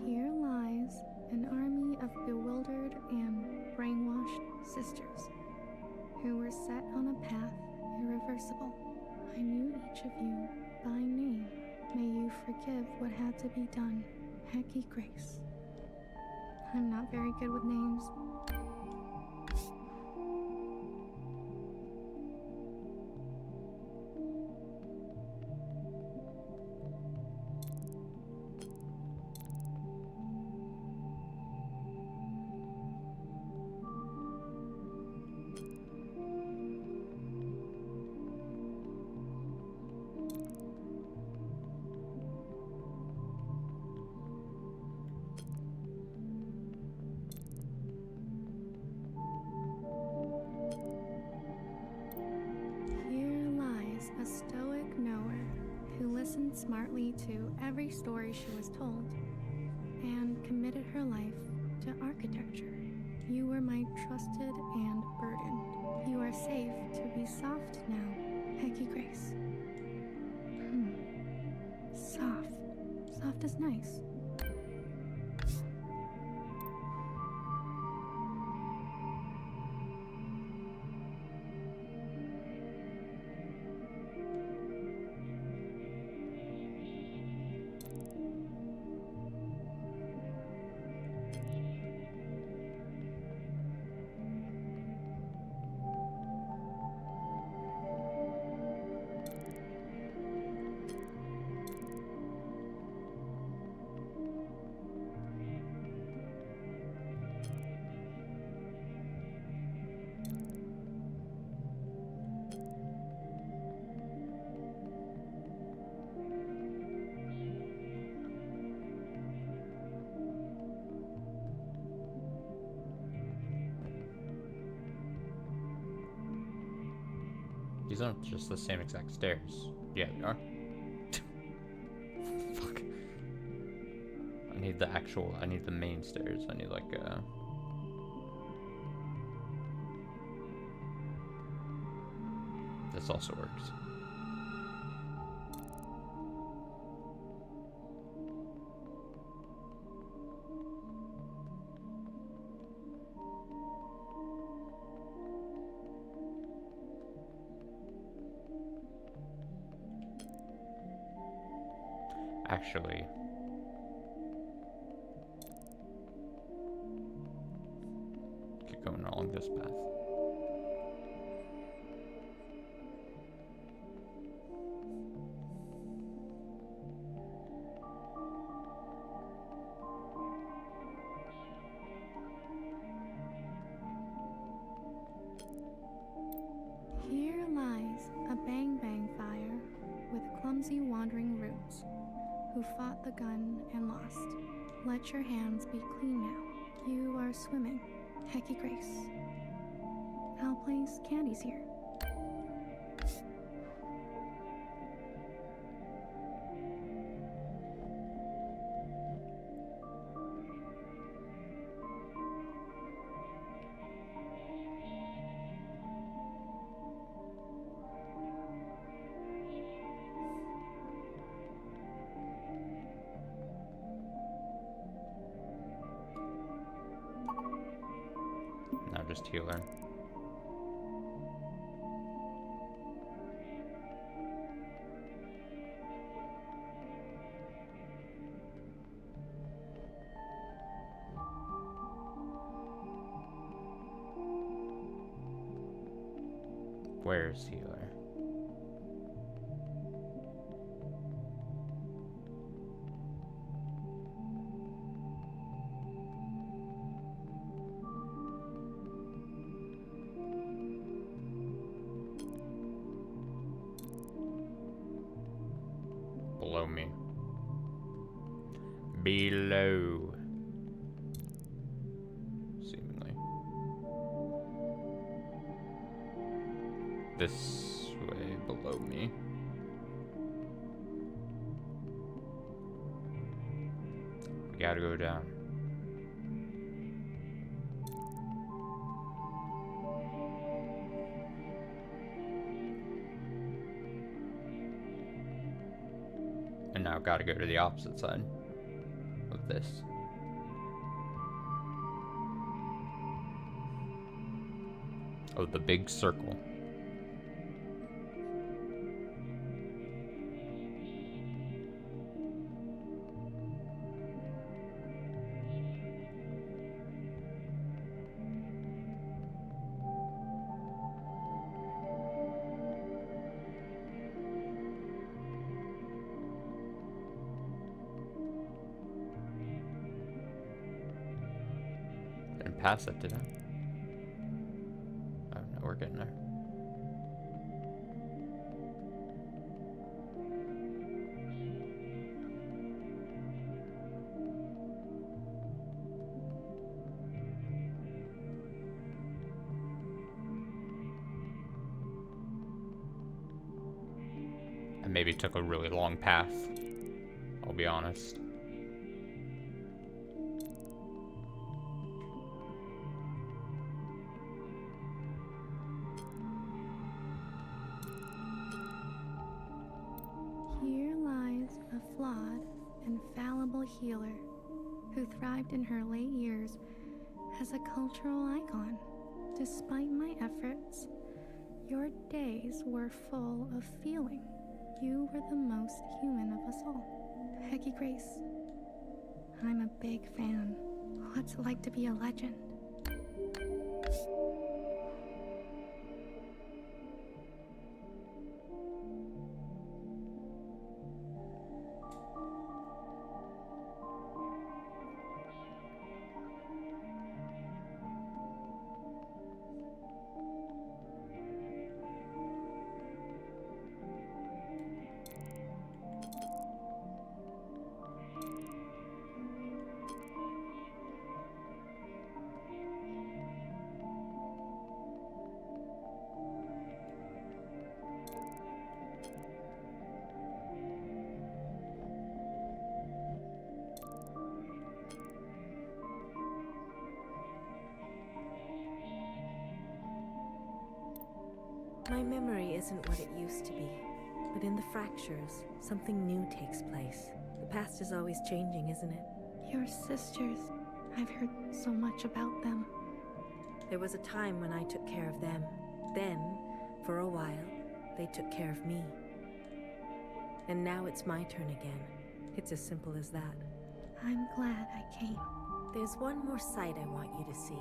Here lies an army of bewildered and brainwashed sisters who were set on a path irreversible. I knew each of you by name. May you forgive what had to be done. Hecky Grace. I'm not very good with names. Here lies a stoic knower who listened smartly to every story she was told and committed her life to architecture. You were my trusted and burdened. You are safe to be soft now, Hecky Grace. Soft. Soft is nice. These aren't just the same exact stairs. Yeah, they are. Fuck. I need the main stairs. I need like this also works. Actually, keep going along this path. Here lies a bang-bang fire with clumsy wandering roots who fought the gun and lost. Let your hands be clean now. You are swimming, Hecky Grace. I'll place candies here. Now just healer. Where's healer? below me. Below. Seemingly. This way below me. We gotta go down. And now gotta go to the opposite side of this. Oh, the big circle. Didn't pass it, did I? Oh no, we're getting there. I maybe took a really long path, I'll be honest. Here lies a flawed and fallible healer who thrived in her late years as a cultural icon. Despite my efforts, your days were full of feeling. You were the most human of us all. Peggy Grace, I'm a big fan. What's it like to be a legend? My memory isn't what it used to be, but in the fractures, something new takes place. The past is always changing, isn't it? Your sisters, I've heard so much about them. There was a time when I took care of them. Then, for a while, they took care of me. And now it's my turn again. It's as simple as that. I'm glad I came. There's one more sight I want you to see.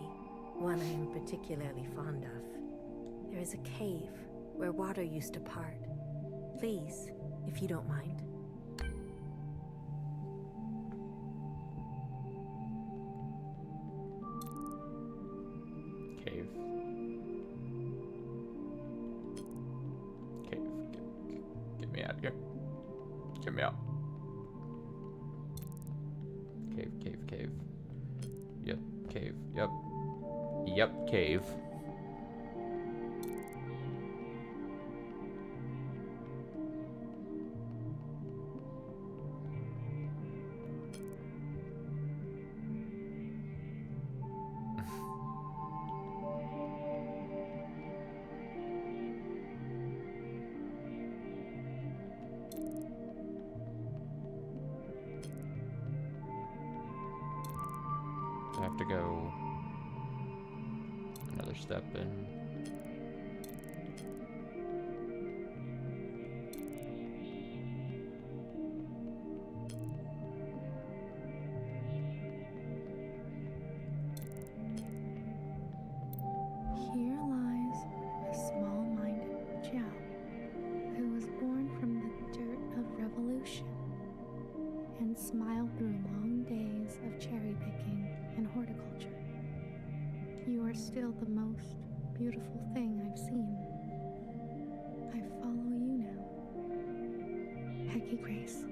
One I am particularly fond of. There is a cave where water used to part. Please, if you don't mind. Cave. Cave. Get me out of here. Get me out. Cave, cave, cave. Yep, cave. Yep. Yep, cave. I have to go another step in. Here lies a small-minded Jiao who was born from the dirt of revolution and smiled through long days of cherry picking and horticulture. You are still the most beautiful thing I've seen. I follow you now. Peggy Grace.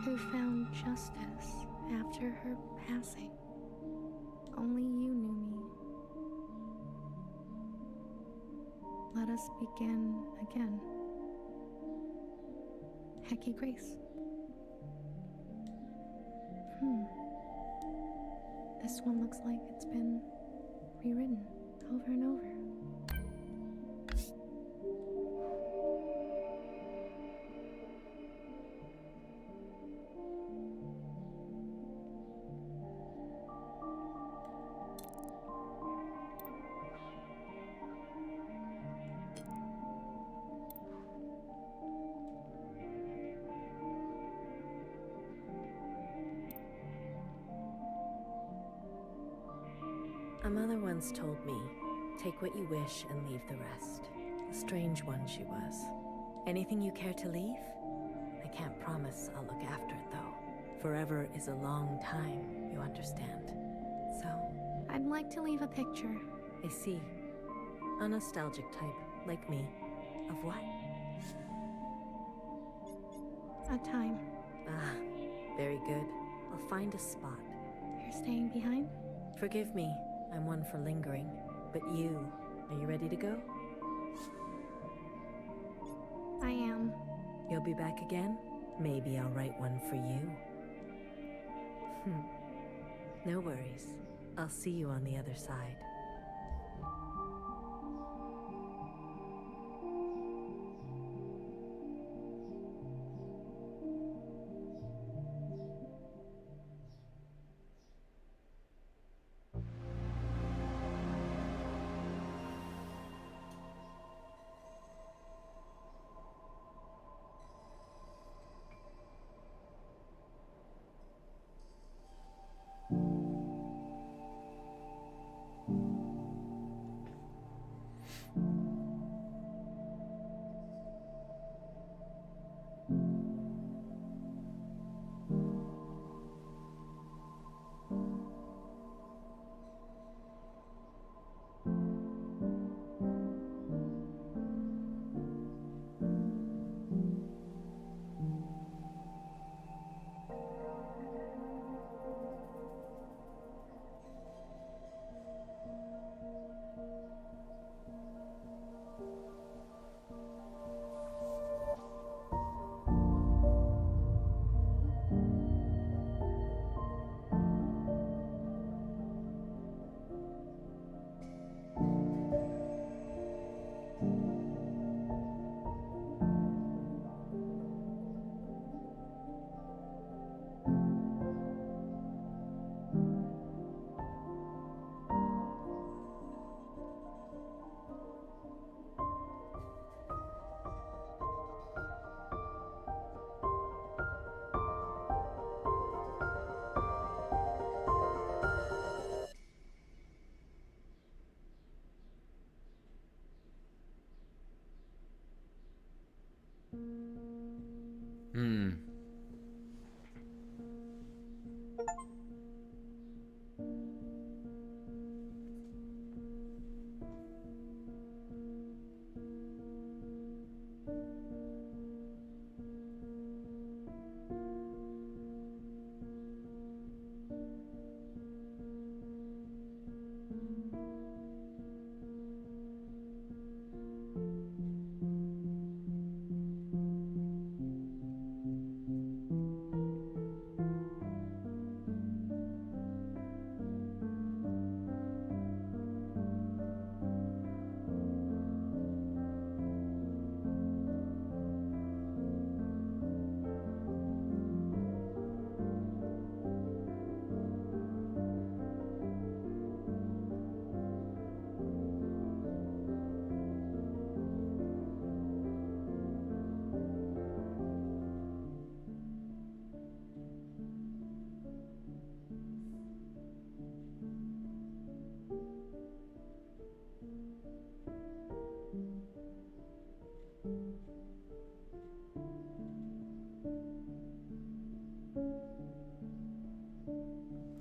who found justice after her passing. Only you knew me. Let us begin again. Hecky Grace. This one looks like it's been rewritten over and over. A mother once told me, take what you wish and leave the rest. A strange one she was. Anything you care to leave? I can't promise I'll look after it though. Forever is a long time, you understand. So, I'd like to leave a picture. I see. A nostalgic type, like me. Of what? A time. Ah, very good. I'll find a spot. You're staying behind? Forgive me, I'm one for lingering. But you, are you ready to go? I am. You'll be back again? Maybe I'll write one for you. No worries. I'll see you on the other side.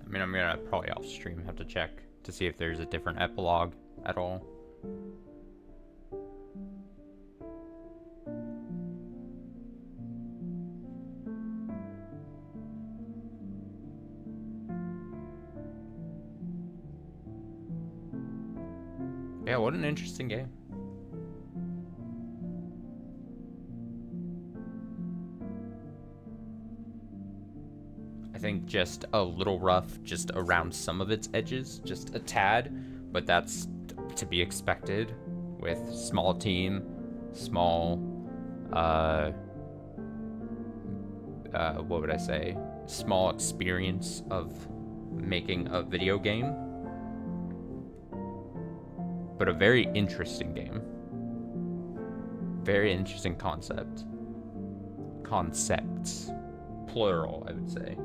I mean, I'm gonna probably off stream have to check to see if there's a different epilogue at all. Yeah, what an interesting game. I think just a little rough just around some of its edges, just a tad, but that's to be expected with small team, small, what would I say? Small experience of making a video game, but a very interesting game. Very interesting concept. Concepts. Plural, I would say.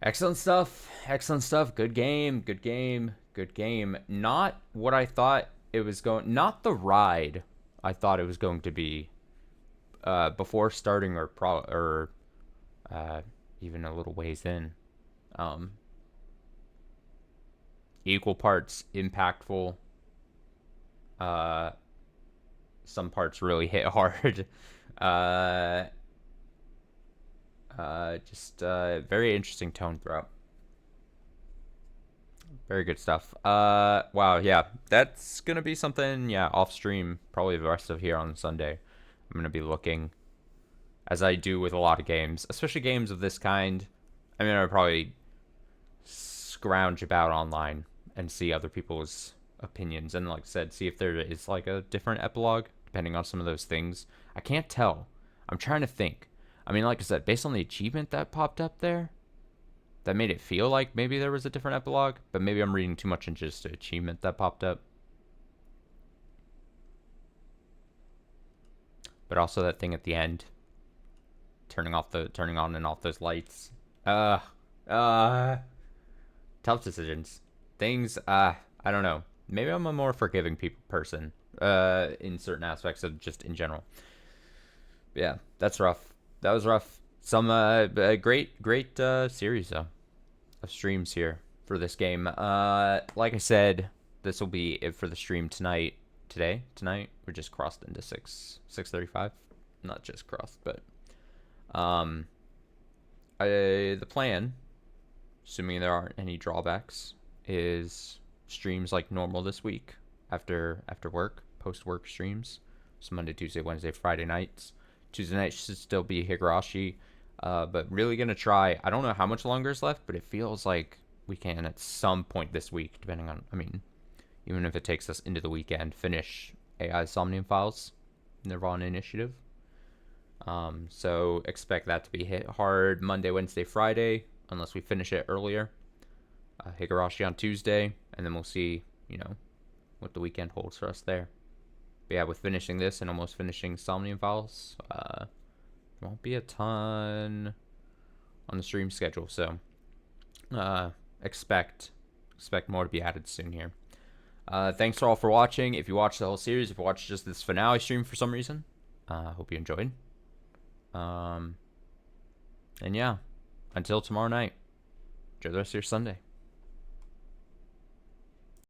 Excellent stuff. Excellent stuff. Good game. Good game. Good game. Not what I thought it was going. Not the ride I thought it was going to be. Before starting, or even a little ways in. Equal parts impactful. Some parts really hit hard. Just very interesting tone throughout. Very good stuff. Wow, yeah, that's gonna be something, yeah, off stream, probably the rest of here on Sunday. I'm gonna be looking, as I do with a lot of games, especially games of this kind. I mean, I'll probably scrounge about online and see other people's opinions, and like I said, see if there is like a different epilogue, depending on some of those things. I can't tell. I'm trying to think. I mean, like I said, based on the achievement that popped up there, that made it feel like maybe there was a different epilogue, but maybe I'm reading too much into just the achievement that popped up. But also that thing at the end, turning on and off those lights. Tough decisions. Things, I don't know. Maybe I'm a more forgiving person, in certain aspects of just in general. But yeah, that's rough. That was rough. Some great series though. of streams here for this game. Like I said, this will be it for the stream tonight. Tonight we just crossed into 6:35. Not just crossed, but the plan, assuming there aren't any drawbacks, is streams like normal this week after work, post work streams. So Monday, Tuesday, Wednesday, Friday nights. Tuesday night should still be Higurashi. But really gonna try. I don't know how much longer is left, but it feels like we can at some point this week, depending on, I mean, even if it takes us into the weekend, finish AI Somnium Files, Nirvana Initiative. So expect that to be hit hard Monday, Wednesday, Friday, unless we finish it earlier. Higurashi on Tuesday, and then we'll see, you know, what the weekend holds for us there. But yeah, with finishing this and almost finishing Somnium Files, won't be a ton on the stream schedule, so expect more to be added soon here. Thanks all for watching. If you watched the whole series, if you watched just this finale stream for some reason, hope you enjoyed. And yeah, until tomorrow night, enjoy the rest of your Sunday.